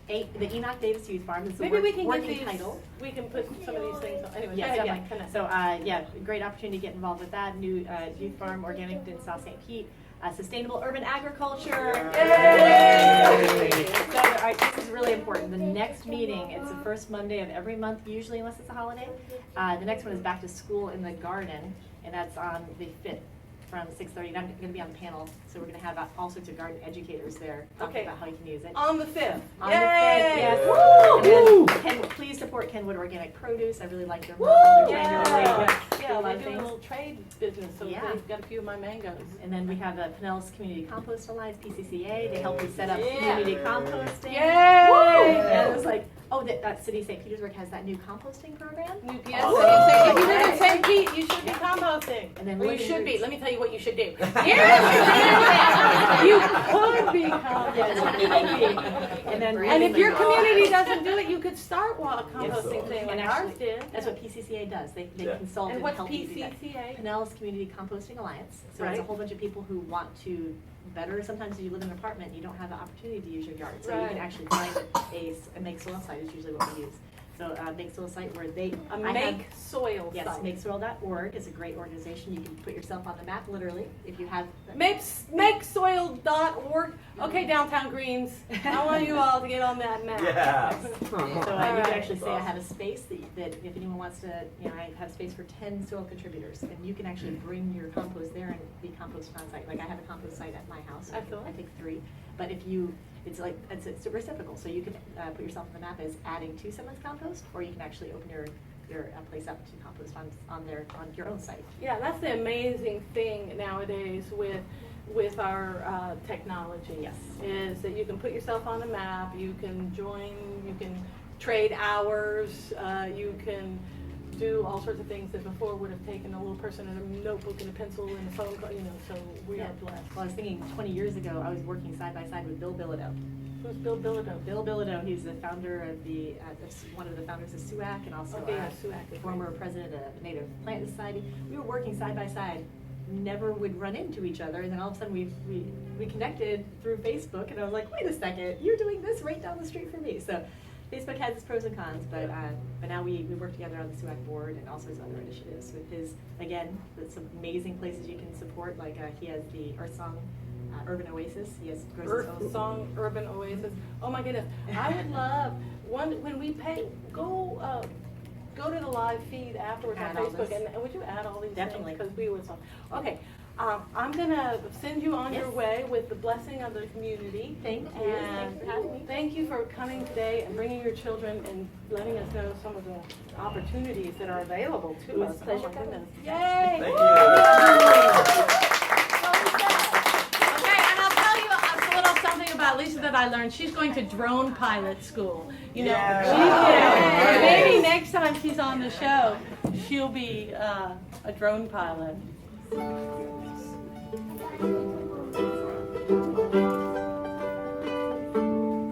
[SPEAKER 1] Davis.
[SPEAKER 9] the Enoch Davis Youth Farm is the
[SPEAKER 1] Maybe we can get
[SPEAKER 9] working
[SPEAKER 1] these.
[SPEAKER 9] title.
[SPEAKER 1] We can put some of these things. Anyway,
[SPEAKER 9] Yes,
[SPEAKER 1] go ahead,
[SPEAKER 9] definitely.
[SPEAKER 1] yeah,
[SPEAKER 9] So yeah, great opportunity to get involved with that new youth farm, organic in South St. Pete. Sustainable urban agriculture.
[SPEAKER 1] Yay!
[SPEAKER 9] So, all right, this is really important. The next meeting, it's the first Monday of every month, usually unless it's a holiday. The next one is back to school in the garden, and that's on the 5th from 6:30. And I'm going to be on the panel, so we're going to have all sorts of garden educators there talking
[SPEAKER 1] Okay.
[SPEAKER 9] about how you can use it.
[SPEAKER 1] On the 5th.
[SPEAKER 9] On
[SPEAKER 1] Yay!
[SPEAKER 9] the 5th, yes.
[SPEAKER 1] Woo!
[SPEAKER 9] And then please support Kenwood Organic Produce. I really like their
[SPEAKER 1] Woo!
[SPEAKER 9] they're trying to really do
[SPEAKER 1] Yeah,
[SPEAKER 9] a lot
[SPEAKER 1] they
[SPEAKER 9] of
[SPEAKER 1] do a
[SPEAKER 9] things.
[SPEAKER 1] little trade business, so
[SPEAKER 9] Yeah.
[SPEAKER 1] they've got a few of my mangoes.
[SPEAKER 9] And then we have the Pinellas Community Compost Alliance, PCCA. They help you set up
[SPEAKER 1] Yeah.
[SPEAKER 9] community composting.
[SPEAKER 1] Yay!
[SPEAKER 9] And it was like, oh, that City of St. Petersburg has that new composting program.
[SPEAKER 1] Yes,
[SPEAKER 7] Awesome.
[SPEAKER 1] if you live in St. Pete, you should be composting.
[SPEAKER 9] And then
[SPEAKER 1] Or you
[SPEAKER 9] living
[SPEAKER 1] should be.
[SPEAKER 9] roots.
[SPEAKER 1] Let me tell you what you should do. You could be
[SPEAKER 9] Yes,
[SPEAKER 1] composting.
[SPEAKER 9] and then
[SPEAKER 1] And if your community doesn't do it, you could start a composting thing like
[SPEAKER 9] and
[SPEAKER 1] ours
[SPEAKER 9] actually,
[SPEAKER 1] did.
[SPEAKER 9] that's what PCCA does. They
[SPEAKER 7] Yeah.
[SPEAKER 9] consult
[SPEAKER 1] And
[SPEAKER 9] and
[SPEAKER 1] what's
[SPEAKER 9] help you do that.
[SPEAKER 1] PCCA?
[SPEAKER 9] Pinellas Community Composting Alliance. So it's a
[SPEAKER 1] Right.
[SPEAKER 9] whole bunch of people who want to better. Sometimes if you live in an apartment, you don't have the opportunity to use your yard. So you
[SPEAKER 1] Right.
[SPEAKER 9] can actually find a make soil site is usually what we use. So make soil site where they
[SPEAKER 1] A
[SPEAKER 9] I have-
[SPEAKER 1] make soil
[SPEAKER 9] Yes,
[SPEAKER 1] site.
[SPEAKER 9] makesoil.org is a great organization. You can put yourself on the map, literally, if you have.
[SPEAKER 1] Makesoil.org. Okay, Downtown Greens. I want you all to get on that map.
[SPEAKER 7] Yes.
[SPEAKER 9] So you
[SPEAKER 1] All
[SPEAKER 9] can
[SPEAKER 1] right.
[SPEAKER 9] actually say I have a space that if anyone wants to, I have space for 10 soil contributors, and you can actually bring your compost there and be composted on site. Like I have a compost site at my house.
[SPEAKER 1] Excellent.
[SPEAKER 9] I take 3, but if you, it's reciprocal. So you can put yourself on the map as adding to someone's compost, or you can actually open your place up to compost on your own site.
[SPEAKER 1] Yeah, that's the amazing thing nowadays with our technology.
[SPEAKER 9] Yes.
[SPEAKER 1] Is that you can put yourself on a map, you can join, you can trade hours, you can do all sorts of things that before would have taken a little person and a notebook and a pencil and a phone call, so we are blessed.
[SPEAKER 9] Well, I was thinking 20 years ago, I was working side by side with Bill Bilodeau.
[SPEAKER 1] Who's Bill Bilodeau?
[SPEAKER 9] Bill Bilodeau, he's the founder of one of the founders of SUAC and also
[SPEAKER 1] Okay, yeah, SUAC is
[SPEAKER 9] former president of the Native Plant Society. We were working side by side, never would run into each other, and then all of a sudden we connected through Facebook, and I was like, wait a second, you're doing this right down the street from me. So Facebook has its pros and cons, but now we work together on the SUAC board and also his other initiatives with his, again, some amazing places you can support, like he has the Earth Song Urban Oasis. He has grows his
[SPEAKER 1] Earth
[SPEAKER 9] own
[SPEAKER 1] Song Urban Oasis. Oh my goodness, I would love when we pay go to the live feed afterwards
[SPEAKER 9] Add
[SPEAKER 1] on
[SPEAKER 9] all
[SPEAKER 1] Facebook,
[SPEAKER 9] this.
[SPEAKER 1] and would you add all these
[SPEAKER 9] Definitely.
[SPEAKER 1] things because we would. Okay, I'm gonna send you on your
[SPEAKER 9] Yes.
[SPEAKER 1] way with the blessing of the community.
[SPEAKER 9] Thank you.
[SPEAKER 1] And
[SPEAKER 9] Thanks for having me.
[SPEAKER 1] thank you for coming today and bringing your children and letting us know some of the opportunities that are available to
[SPEAKER 9] It was
[SPEAKER 1] us.
[SPEAKER 9] a pleasure
[SPEAKER 1] Oh my
[SPEAKER 9] coming.
[SPEAKER 1] goodness. Yay!
[SPEAKER 7] Thank
[SPEAKER 1] Woo!
[SPEAKER 7] you.
[SPEAKER 1] Okay, and I'll tell you a little something about Lisa that I learned. She's going to drone pilot school. You know,
[SPEAKER 7] Yeah.
[SPEAKER 1] she's maybe next time she's on the show, she'll be a drone pilot.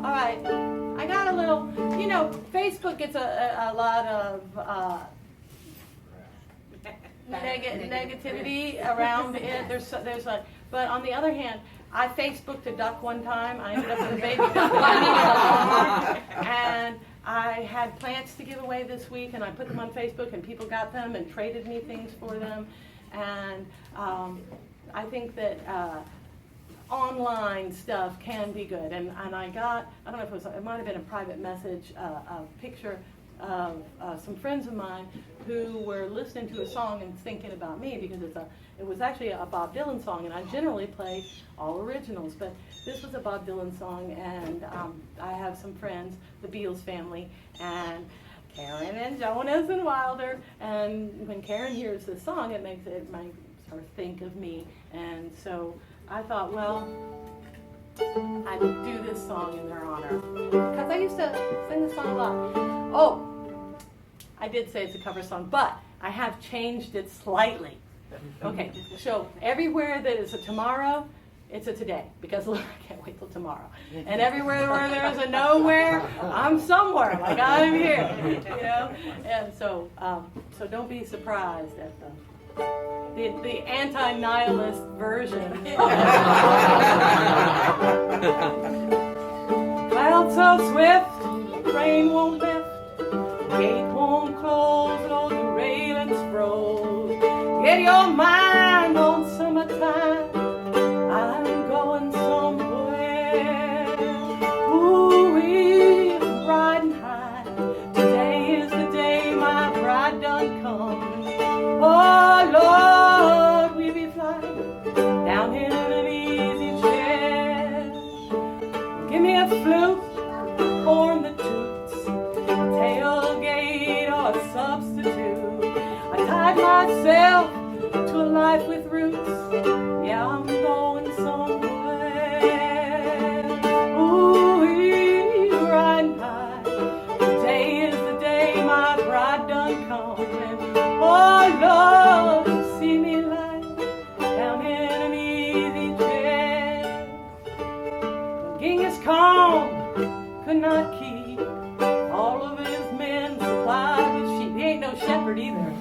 [SPEAKER 1] All right, I got a little. Facebook gets a lot of negativity around it. There's like, but on the other hand, I Facebooked a duck one time. I ended up with a baby duck that I needed a farm, and I had plants to give away this week, and I put them on Facebook, and people got them and traded me things for them, and I think that online stuff can be good, and I got, I don't know if it might have been a private message, a picture of some friends of mine who were listening to a song and thinking about me because it was actually a Bob Dylan song, and I generally play all originals, but this was a Bob Dylan song, and I have some friends, the Beals family, and Karen and Jonas and Wilder, and when Karen hears this song, it makes her think of me, and so I thought, well, I'd do this song in their honor, because I used to sing this song a lot. Oh, I did say it's a cover song, but I have changed it slightly. Okay, so everywhere that is a tomorrow, it's a today, because look, I can't wait till tomorrow. And everywhere where there's a nowhere, I'm somewhere, like I'm here, you know? And so don't be surprised at the anti-nihilist version. Clouds so swift, rain won't lift, gate won't close, though the railings froze. Get your mind on summertime, I'm going somewhere. Ooh-wee, I'm riding high, today is the day my bride done come. Oh Lord, we be flying down in an easy chair. Give me a flute, a horn that toots, a tailgate or a substitute. I tied myself to a life with roots. Yeah, I'm going somewhere. Ooh, riding high. Today is the day my bride done come. And oh Lord, see me lying down in an easy chair. Genghis Khan could not keep all of his men supplied with sheep. He ain't no shepherd either.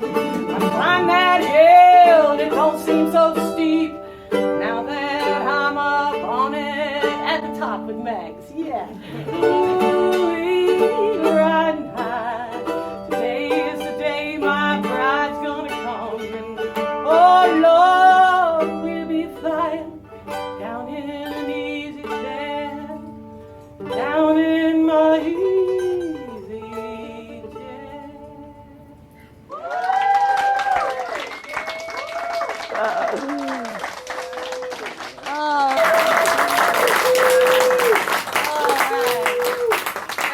[SPEAKER 1] I climbed that hill and it don't seem so steep now that I'm up on it at the top with Megs. Yeah. Ooh, riding high. Today is the day my bride's gonna come. And oh Lord, we'll be flying down in an easy chair. Down in my easy chair.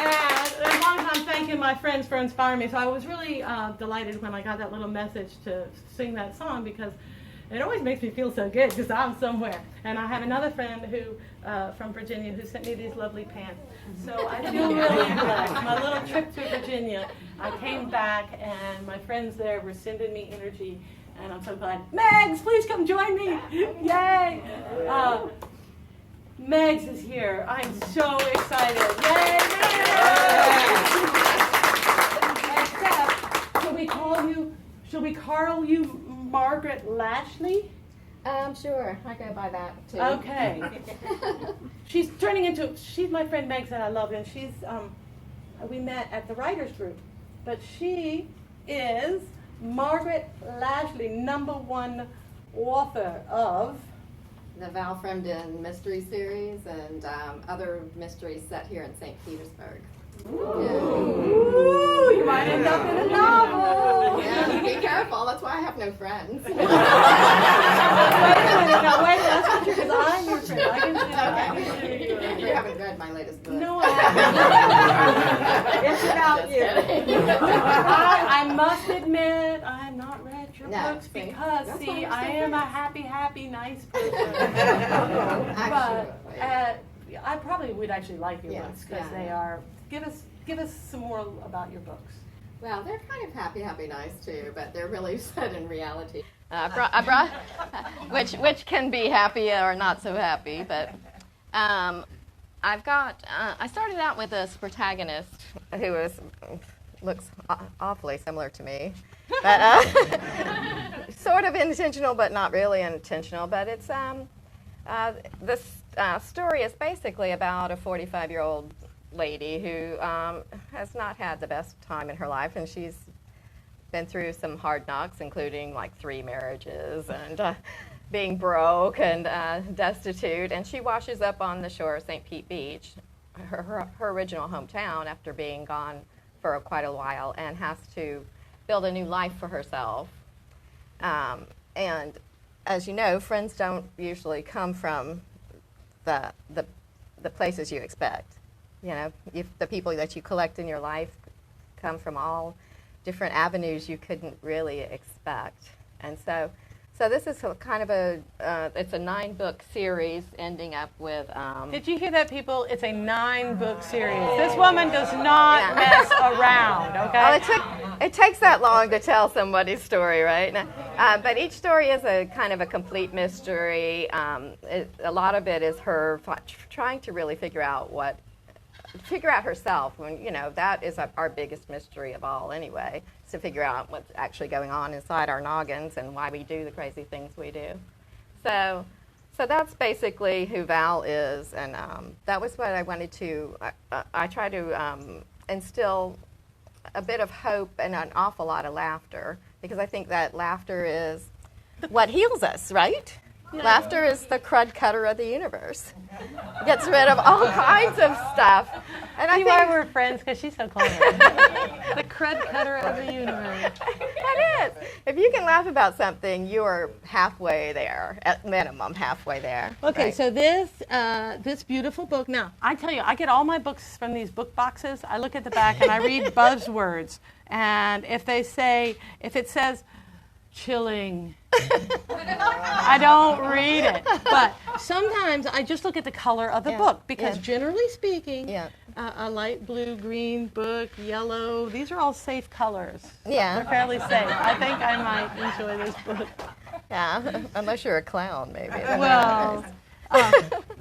[SPEAKER 1] As long as I'm thanking my friends for inspiring me, so I was really delighted when I got that little message to sing that song, because it always makes me feel so good because I'm somewhere. And I have another friend who from Virginia who sent me these lovely pants. So I feel really blessed. My little trip to Virginia, I came back and my friends there were sending me energy, and I'm so glad. Megs, please come join me. Yay! Megs is here. I'm so excited. Yay, Megs! Except, should we call you Margaret Lashley?
[SPEAKER 3] Sure, I go by that too.
[SPEAKER 1] Okay. She's my friend Megs that I love, and we met at the writers group, but she is Margaret Lashley, #1 author of
[SPEAKER 8] the Val Fremden mystery series and other mysteries set here in St. Petersburg.
[SPEAKER 1] Ooh, you might end up in a novel.
[SPEAKER 8] Yeah, be careful. That's why I have no friends.
[SPEAKER 1] Wait a minute, that's not true, because I'm your friend. I consider you.
[SPEAKER 8] You haven't read my latest book.
[SPEAKER 1] No, I haven't.
[SPEAKER 8] It's about you.
[SPEAKER 1] I must admit, I have not read your books
[SPEAKER 8] see,
[SPEAKER 1] because,
[SPEAKER 8] that's
[SPEAKER 1] see,
[SPEAKER 8] why
[SPEAKER 1] I am a happy, nice person.
[SPEAKER 8] Actually,
[SPEAKER 1] But I probably would actually like your
[SPEAKER 8] Yes,
[SPEAKER 1] books because
[SPEAKER 8] yeah.
[SPEAKER 1] they are. Give us some more about your books.
[SPEAKER 8] well, they're kind of happy, nice too, but they're really set in reality.
[SPEAKER 10] I brought which can be happy or not so happy, but I've got. I started out with this protagonist who looks awfully similar to me, but sort of intentional, but not really intentional. But it's this story is basically about a 45-year-old lady who has not had the best time in her life, and she's been through some hard knocks, including like 3 marriages and being broke and destitute. And she washes up on the shore of St. Pete Beach, her original hometown, after being gone for quite a while and has to build a new life for herself. And as you know, friends don't usually come from the places you expect. You know, if the people that you collect in your life come from all different avenues you couldn't really expect. And so this is kind of it's a 9-book series ending up with...
[SPEAKER 1] Did you hear that, people? It's a 9-book series. This woman does not mess around, okay?
[SPEAKER 10] Well, it takes that long to tell somebody's story, right? But each story is a kind of a complete mystery. A lot of it is her trying to really figure out herself. When, you know, that is our biggest mystery of all anyway, is to figure out what's actually going on inside our noggins and why we do the crazy things we do. So that's basically who Val is, and that was what I wanted to, I try to instill a bit of hope and an awful lot of laughter, because I think that laughter is what heals us, right? Yeah. Laughter is the crud cutter of the universe. Gets rid of all kinds of stuff. And I think
[SPEAKER 1] we're friends because she's so clever. The crud cutter of the universe.
[SPEAKER 10] That is. If you can laugh about something, you are halfway there, at minimum halfway there.
[SPEAKER 1] Okay,
[SPEAKER 10] right?
[SPEAKER 1] so this beautiful book. Now, I tell you, I get all my books from these book boxes. I look at the back and I read buzzwords. And if it says chilling, I don't read it. But sometimes I just look at the color of the book, because generally speaking, a light blue, green book, yellow, these are all safe colors.
[SPEAKER 10] Yeah.
[SPEAKER 1] They're fairly safe. I think I might enjoy this book.
[SPEAKER 10] Yeah, unless you're a clown, maybe.
[SPEAKER 1] Well,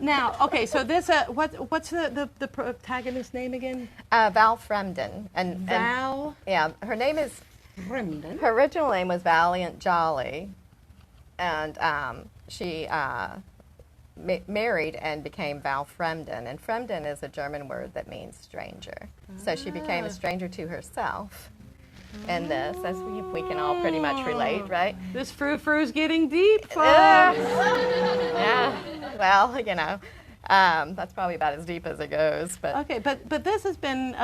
[SPEAKER 1] now, okay, so this, what's the protagonist's name again?
[SPEAKER 10] Val Fremden.
[SPEAKER 1] Val?
[SPEAKER 10] Yeah, her name is...
[SPEAKER 1] Fremden.
[SPEAKER 10] Her original name was Valiant Jolly, and she married and became Val Fremden. And Fremden is a German word that means stranger. So she became a stranger to herself in this, as we can all pretty much relate, right?
[SPEAKER 1] This frou-frou's getting deep, folks.
[SPEAKER 10] Yeah, well, you know. That's probably about as deep as it goes, but
[SPEAKER 1] okay. But this has been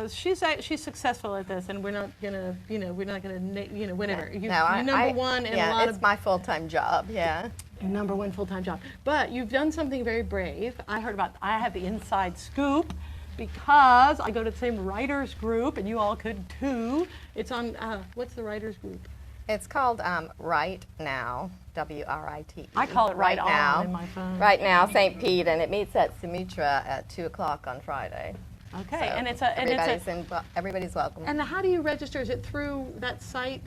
[SPEAKER 1] she's successful at this, and we're not gonna whatever. You're number one in a lot
[SPEAKER 10] it's my full-time job. Yeah,
[SPEAKER 1] number one full-time job. But you've done something very brave. I have the inside scoop, because I go to the same writers group, and you all could too. It's on what's the writers group?
[SPEAKER 10] It's called Right Now, WRIT.
[SPEAKER 1] I call it Right Now in my phone.
[SPEAKER 10] Right Now, St. Pete, and it meets at Sumitra at 2:00 on Friday.
[SPEAKER 1] Okay,
[SPEAKER 10] so everybody's welcome.
[SPEAKER 1] And how do you register? Is it through that site?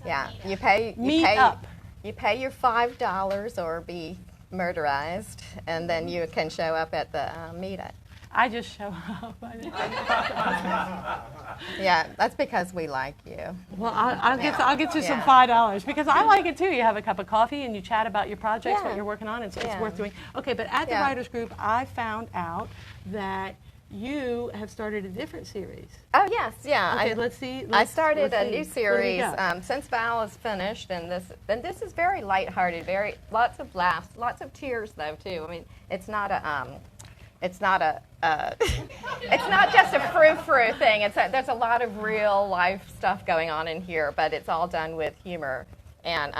[SPEAKER 10] Yeah, you pay your $5 or be murderized, and then you can show up at the meetup.
[SPEAKER 1] I just show up.
[SPEAKER 10] Yeah, that's because we like you.
[SPEAKER 1] Well, I'll get you some $5, because I like it too. You have a cup of coffee and you chat about your projects, what you're working on, and it's worth doing. Okay, but at the writers group, I found out that you have started a different series.
[SPEAKER 10] Oh yes, yeah.
[SPEAKER 1] Okay, let's see.
[SPEAKER 10] I started a new series since Val is finished, and this is very lighthearted, lots of laughs, lots of tears though too. I mean, it's not it's not just a frou-frou thing. There's a lot of real life stuff going on in here, but it's all done with humor. And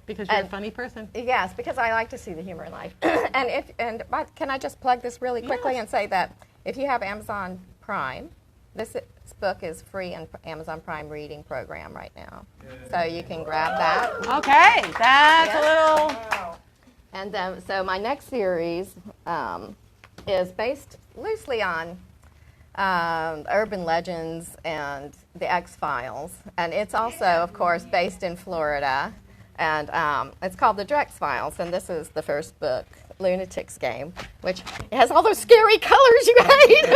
[SPEAKER 1] because you're a funny person.
[SPEAKER 10] Yes, because I like to see the humor in life. But can I just plug this really quickly and say that if you have Amazon Prime, this book is free in Amazon Prime reading program right now, so you can grab that.
[SPEAKER 1] Okay, that's a little.
[SPEAKER 10] And so my next series is based loosely on urban legends and the X-Files. And it's also, of course, based in Florida. And it's called The Drex Files. And this is the first book, Lunatic's Game, which has all those scary colors you hate.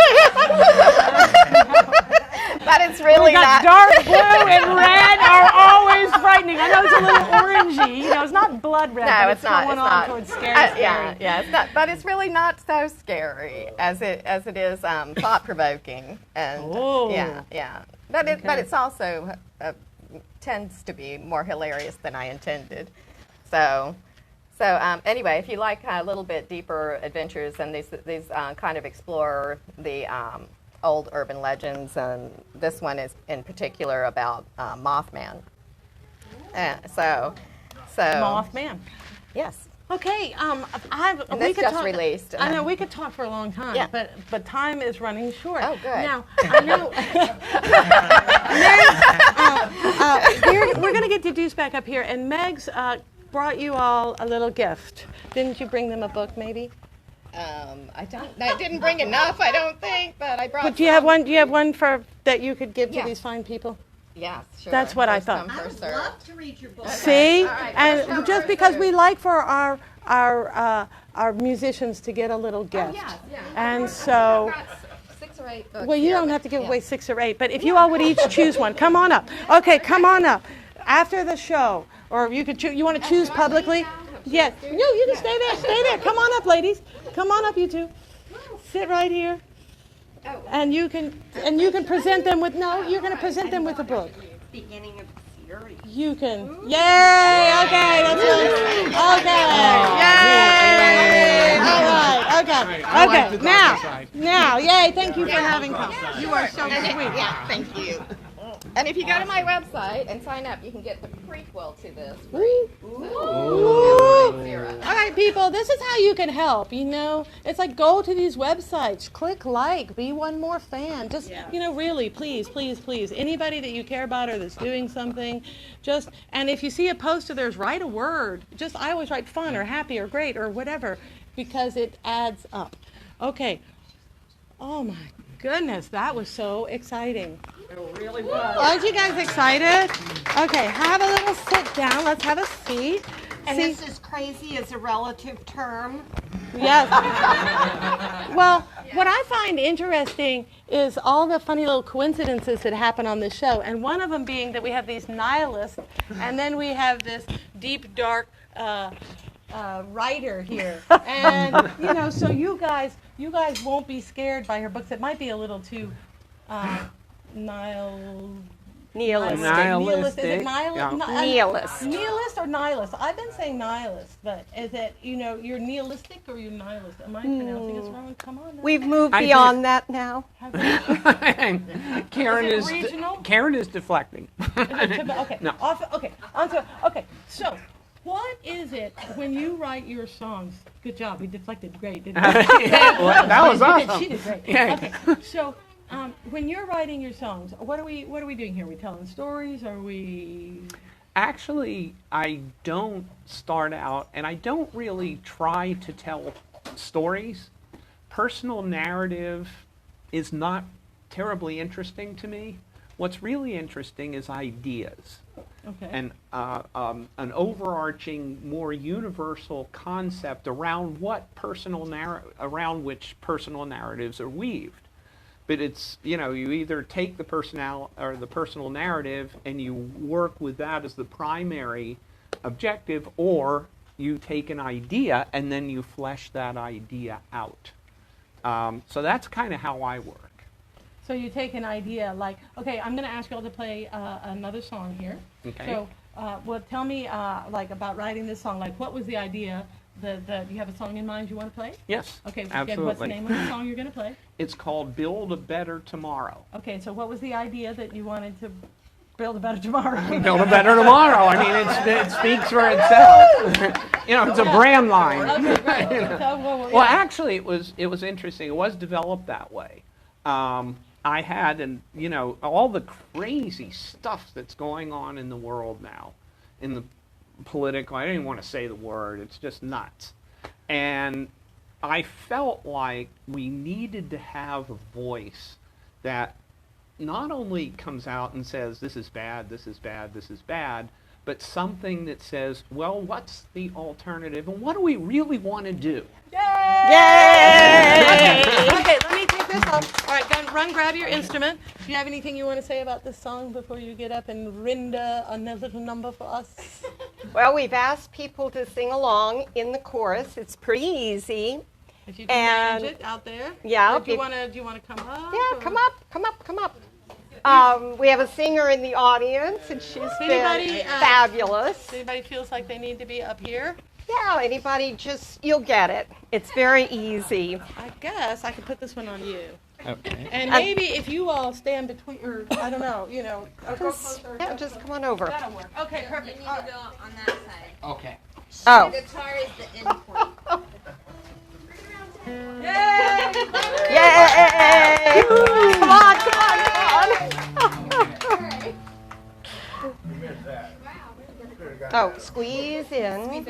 [SPEAKER 10] But it's really not.
[SPEAKER 1] Dark blue and red are always frightening. I know it's a little orangey. It's not blood red.
[SPEAKER 10] No,
[SPEAKER 1] but
[SPEAKER 10] it's not.
[SPEAKER 1] Going
[SPEAKER 10] It's
[SPEAKER 1] on
[SPEAKER 10] not.
[SPEAKER 1] towards scary.
[SPEAKER 10] Yeah, it's not. But it's really not so scary as it is thought provoking. And yeah. But it's also tends to be more hilarious than I intended. So anyway, if you like a little bit deeper adventures, and these kind of explore the old urban legends, and this one is in particular about Mothman. So
[SPEAKER 1] Mothman.
[SPEAKER 10] yes.
[SPEAKER 1] Okay,
[SPEAKER 10] And
[SPEAKER 1] we
[SPEAKER 10] this
[SPEAKER 1] could
[SPEAKER 10] just
[SPEAKER 1] talk.
[SPEAKER 10] released.
[SPEAKER 1] I know we could talk for a long time,
[SPEAKER 10] Yeah.
[SPEAKER 1] but time is running short.
[SPEAKER 10] Oh, good.
[SPEAKER 1] Now I know. We're going to get D-Deuce back up here, and Meg's brought you all a little gift. Didn't you bring them a book, maybe?
[SPEAKER 10] I didn't bring enough, I don't think, but I brought.
[SPEAKER 1] But do you have one? Do you have one for that you could give to
[SPEAKER 10] Yeah.
[SPEAKER 1] these fine people?
[SPEAKER 10] Yes, sure.
[SPEAKER 1] That's what I
[SPEAKER 10] First
[SPEAKER 1] thought.
[SPEAKER 10] come,
[SPEAKER 6] I
[SPEAKER 10] first
[SPEAKER 6] would
[SPEAKER 10] served.
[SPEAKER 6] love to read your book.
[SPEAKER 1] See,
[SPEAKER 10] All right,
[SPEAKER 1] and
[SPEAKER 10] first come,
[SPEAKER 1] just
[SPEAKER 10] first
[SPEAKER 1] because we
[SPEAKER 10] served.
[SPEAKER 1] like for our musicians to get a little gift,
[SPEAKER 10] Yeah.
[SPEAKER 1] and so.
[SPEAKER 10] I've got 6 or 8 books
[SPEAKER 1] Well, you
[SPEAKER 10] here,
[SPEAKER 1] don't
[SPEAKER 10] but-
[SPEAKER 1] have to give
[SPEAKER 10] yeah.
[SPEAKER 1] away 6 or 8, but if you all would each choose one, come on up. Okay, come on up. After the show, or you could choose. You want to choose publicly? Yes. No, you can stay there. Stay there. Come on up, ladies. Come on up, you two. Sit right here. And you can present them with. No, you're going to present them with a book.
[SPEAKER 6] Beginning of the series.
[SPEAKER 1] You can. Yay! Okay, that's good. Okay. Yay! All right. Okay. Okay. Now, yay! Thank you for having come. You are so sweet.
[SPEAKER 10] Yeah, thank you. And if you go to my website and sign up, you can get the prequel to this.
[SPEAKER 1] All right, people, this is how you can help, you know. It's like go to these websites, click like, be one more fan. Just, really, please, please, please. Anybody that you care about or that's doing something, and if you see a post of theirs, write a word. I always write fun or happy or great or whatever because it adds up. Okay. Oh, my goodness, that was so exciting.
[SPEAKER 6] It really was.
[SPEAKER 1] Aren't you guys excited? Okay, have a little sit down. Let's have a seat.
[SPEAKER 2] And
[SPEAKER 1] See-
[SPEAKER 2] this is crazy as a relative term.
[SPEAKER 1] Yes. Well, what I find interesting is all the funny little coincidences that happen on this show, and one of them being that we have these nihilists, and then we have this deep, dark writer here, and so you guys won't be scared by her books. It might be a little too
[SPEAKER 2] Nihilistic.
[SPEAKER 1] Nihilist. Is it
[SPEAKER 4] Yeah.
[SPEAKER 2] Nihilist.
[SPEAKER 1] Nihilist or nihilist? I've been saying nihilist, but is it, you're nihilistic or you're nihilist? Am I pronouncing this wrong? Come on now.
[SPEAKER 2] We've moved
[SPEAKER 4] I
[SPEAKER 2] beyond that now.
[SPEAKER 4] Karen
[SPEAKER 1] Is it regional?
[SPEAKER 4] Karen is deflecting.
[SPEAKER 1] Okay.
[SPEAKER 4] No.
[SPEAKER 1] Okay. So, what is it when you write your songs? Good job. We deflected great, didn't we?
[SPEAKER 4] Well, that was awesome.
[SPEAKER 1] She did great.
[SPEAKER 4] Yeah.
[SPEAKER 1] Okay. So, when you're writing your songs, what are we doing here? Are we telling stories? Are we?
[SPEAKER 4] Actually, I don't start out, and I don't really try to tell stories. Personal narrative is not terribly interesting to me. What's really interesting is ideas.
[SPEAKER 1] Okay.
[SPEAKER 4] And an overarching, more universal concept around around which personal narratives are weaved. But it's, you either take the personal narrative and you work with that as the primary objective, or you take an idea and then you flesh that idea out. So that's kind of how I work.
[SPEAKER 1] So you take an idea like, okay, I'm going to ask you all to play another song here.
[SPEAKER 4] Okay.
[SPEAKER 1] So, tell me about writing this song. Like, what was the idea? Do you have a song in mind you want to play?
[SPEAKER 4] Yes,
[SPEAKER 1] Okay.
[SPEAKER 4] absolutely.
[SPEAKER 1] What's the name of the song you're going to play?
[SPEAKER 4] It's called Build a Better Tomorrow.
[SPEAKER 1] Okay. So what was the idea that you wanted to build a better tomorrow?
[SPEAKER 4] Build a better tomorrow. I mean, it speaks for itself. It's a brand line.
[SPEAKER 1] Okay. Right. So,
[SPEAKER 4] Well, actually, it was interesting. It was developed that way. I had, all the crazy stuff that's going on in the world now, in the political, I don't even want to say the word, it's just nuts. And I felt like we needed to have a voice that not only comes out and says, this is bad, this is bad, this is bad, but something that says, well, what's the alternative, and what do we really want to do?
[SPEAKER 1] Yay! Okay, let me take this off. All right, run, grab your instrument. Do you have anything you want to say about this song before you get up and render a little number for us?
[SPEAKER 2] Well, we've asked people to sing along in the chorus. It's pretty easy.
[SPEAKER 1] If you can manage it out there.
[SPEAKER 2] Yeah.
[SPEAKER 1] Or do you want to come up?
[SPEAKER 2] Yeah,
[SPEAKER 1] or?
[SPEAKER 2] come up. We have a singer in the audience, and she's
[SPEAKER 1] Anybody,
[SPEAKER 2] been fabulous.
[SPEAKER 1] Anybody feels like they need to be up here?
[SPEAKER 2] Yeah, anybody, you'll get it. It's very easy.
[SPEAKER 1] I guess I could put this one on you.
[SPEAKER 4] Okay.
[SPEAKER 1] And maybe if you all stand between, or I don't know, go closer.
[SPEAKER 2] Yeah, just come on over.
[SPEAKER 1] That'll work. Okay, perfect. All right.
[SPEAKER 6] on that side.
[SPEAKER 4] Okay.
[SPEAKER 2] Oh.
[SPEAKER 6] The guitar is the end point.
[SPEAKER 1] Yay!
[SPEAKER 2] Yay! Come on, come on, come on. Oh, squeeze in.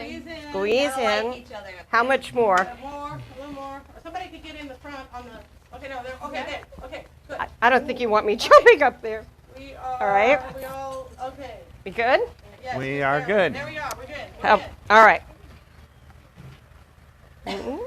[SPEAKER 2] Squeeze in. How much more?
[SPEAKER 1] More, a little more. Somebody could get in the front on the. Okay, no, there. Okay, there. Okay, good.
[SPEAKER 2] I don't think you want me jumping up there.
[SPEAKER 1] We are.
[SPEAKER 2] All right.
[SPEAKER 1] We all okay.
[SPEAKER 2] We good?
[SPEAKER 1] Yes,
[SPEAKER 4] We are
[SPEAKER 1] there,
[SPEAKER 4] good.
[SPEAKER 1] There we are. We're good.
[SPEAKER 2] Oh, all right. Mhm.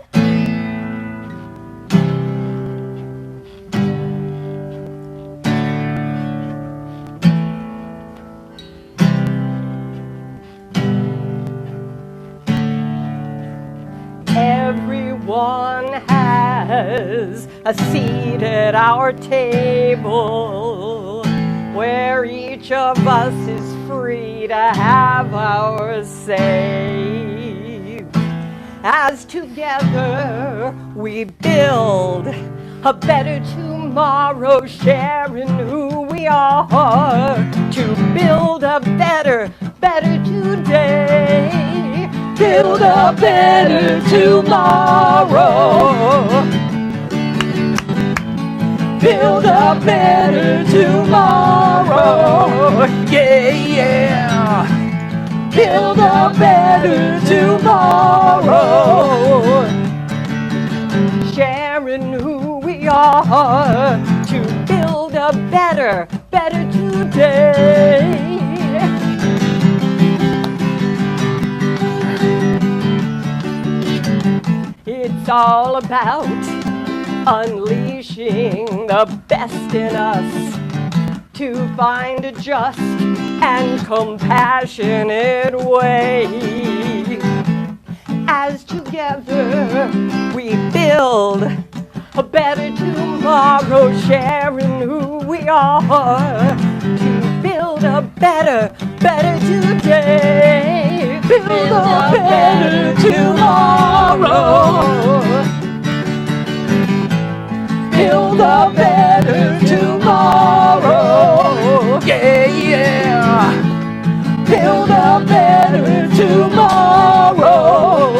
[SPEAKER 2] Everyone has a seat at our table where each of us is free to have our say. As together we build a better tomorrow, sharing who we are to build a better today. Build a better tomorrow. Build a better tomorrow. Yeah, yeah. Build a better tomorrow. Sharing who we are to build a better today. It's all about unleashing the best in us to find a just and compassionate way. As together we build a better tomorrow, sharing who we are to build a better today. Build a better tomorrow. Build a better tomorrow. Yeah, yeah. Build a better tomorrow.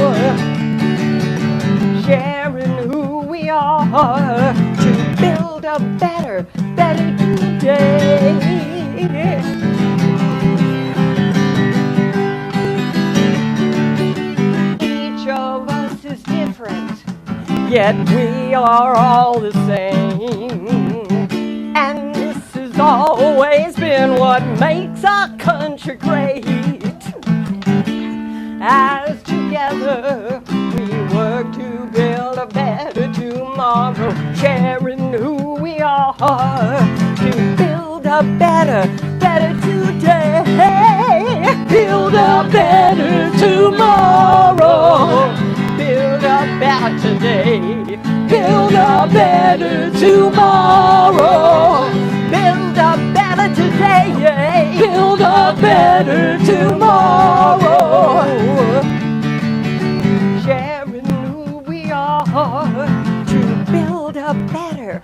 [SPEAKER 2] Sharing who we are to build a better today. Each of us is different, yet we are all the same. And this has always been what makes our country great. As together we work to build a better tomorrow, sharing who we are to build a better today. Build a better tomorrow. Build a better today. Build a better tomorrow. Build a better today. Build a better tomorrow. Sharing who we are to build a better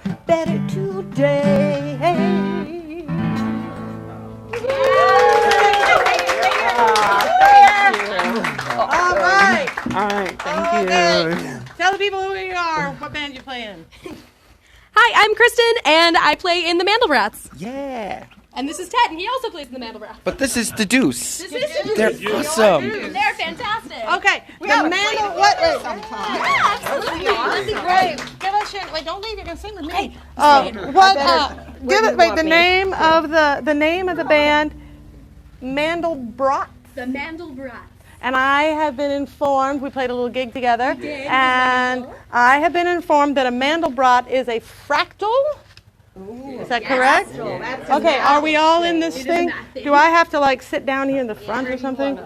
[SPEAKER 2] today.
[SPEAKER 1] All right.
[SPEAKER 4] All right, thank you.
[SPEAKER 1] Tell the people who you are. What band you playing?
[SPEAKER 11] Hi, I'm Kristen, and I play in the Mandelbrats.
[SPEAKER 12] Yeah.
[SPEAKER 11] And this is Ted, and he also plays in the Mandelbrats.
[SPEAKER 12] But this is D-Deuce.
[SPEAKER 11] This is the
[SPEAKER 12] They're awesome.
[SPEAKER 11] They're fantastic.
[SPEAKER 1] Okay. The Mandel. What? Wait.
[SPEAKER 11] Yeah, absolutely.
[SPEAKER 1] That'd be great. Give us your. Wait, don't leave. You're gonna sing with me. Give it. Wait. The name of the band. Mandelbrot.
[SPEAKER 11] The Mandelbrats.
[SPEAKER 1] And I have been informed, we played a little gig together,
[SPEAKER 11] did.
[SPEAKER 1] and I have been informed that a Mandelbrot is a fractal. Is that correct? Okay, are we all in this thing? Do I have to like sit down here in the front or something?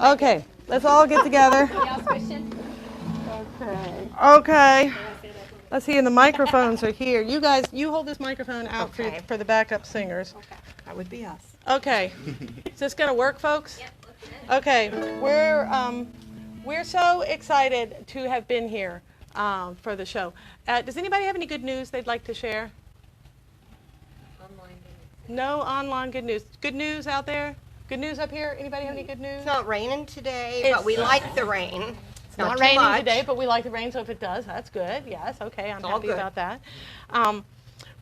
[SPEAKER 1] Okay, let's all get together. Okay. Let's see, and the microphones are here. You guys, you hold this microphone out for the backup singers.
[SPEAKER 6] That would be us.
[SPEAKER 1] Okay. Is this gonna work, folks? Okay. We're so excited to have been here for the show. Does anybody have any good news they'd like to share? No online good news. Good news out there? Good news up here? Anybody have any good news?
[SPEAKER 2] It's not raining today,
[SPEAKER 1] It's-
[SPEAKER 2] but we like the rain.
[SPEAKER 1] It's not
[SPEAKER 2] too
[SPEAKER 1] raining
[SPEAKER 2] much.
[SPEAKER 1] today, but we like the rain, so if it does, that's good. Yes, okay, I'm
[SPEAKER 2] all
[SPEAKER 1] happy
[SPEAKER 2] good.
[SPEAKER 1] about that.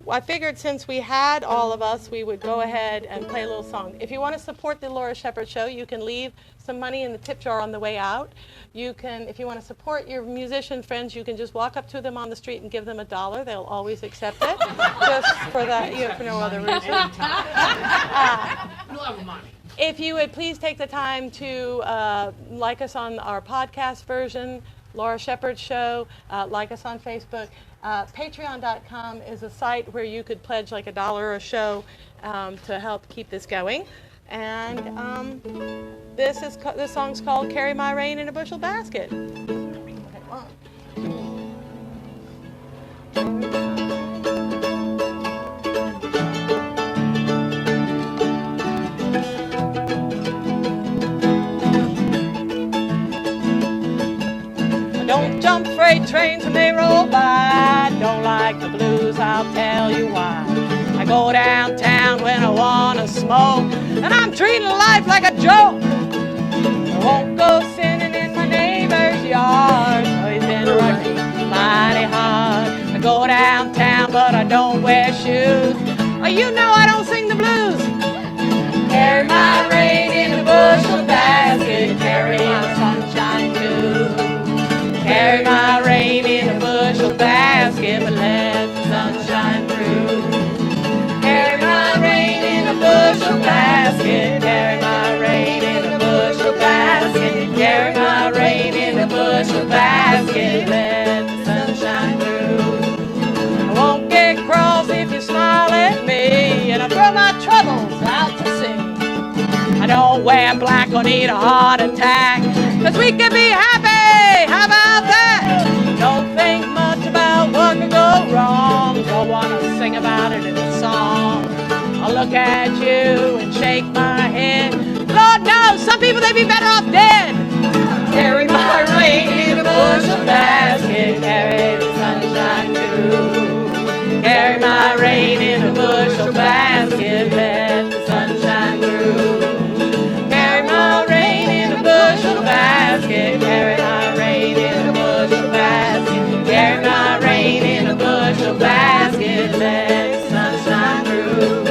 [SPEAKER 1] I figured since we had all of us, we would go ahead and play a little song. If you want to support the Laura Shepherd Show, you can leave some money in the tip jar on the way out. You can, if you want to support your musician friends, you can just walk up to them on the street and give them $1. They'll always accept it, just for that, for no other reason.
[SPEAKER 4] Love money.
[SPEAKER 1] If you would please take the time to like us on our podcast version, Laura Shepherd Show, like us on Facebook. Patreon.com is a site where you could pledge like $1 a show to help keep this going. And this song's called "Carry My Rain in a Bushel Basket." Don't jump freight trains when they roll by. Don't like the blues, I'll tell you why. I go downtown when I wanna smoke, and I'm treating life like a joke. I won't go sinning in my neighbor's yard, oh, he's been working mighty hard. I go downtown, but I don't wear shoes. Oh, you know I don't sing the blues. Carry my rain in a bushel basket, carry my sunshine too. Carry my rain in a bushel basket, but let the sun shine through. Carry my rain in a bushel basket, carry my rain in a bushel basket, carry my rain in a bushel basket, let the sun shine through. I won't get cross if you smile at me, and I throw my troubles out to sea. I don't wear black or need a heart attack, 'cause we can be happy. How about that? Don't think much about what could go wrong. Don't want to sing about it in a song. I'll look at you and shake my head. Lord knows, some people, they'd be better off dead. Carry my rain in a bushel basket, carry the sunshine too. Carry my rain in a bushel basket, let the sunshine through. Carry my rain in a bushel basket, carry my rain in a bushel basket, carry my rain in a bushel basket, let the sunshine through.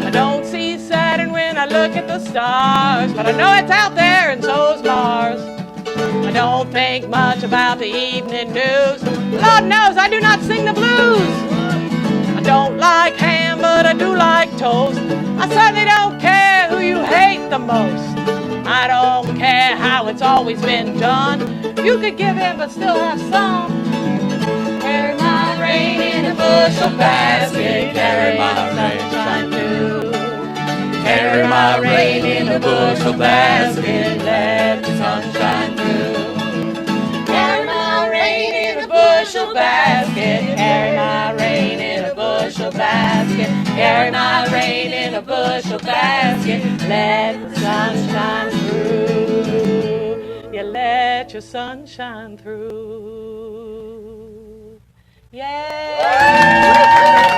[SPEAKER 1] I don't see Saturn when I look at the stars, but I know it's out there and so's Mars. I don't think much about the evening news. Lord knows I do not sing the blues. I don't like ham, but I do like toast. I certainly don't care who you hate the most. I don't care how it's always been done. You could give in but still have some. Carry my rain in a bushel basket, carry my sunshine too. Carry my rain in a bushel basket, let the sunshine through. Carry my rain in a bushel basket, carry my rain in a bushel basket, carry my rain in a bushel basket, let the sun shine through. You let your sun shine through. Yeah.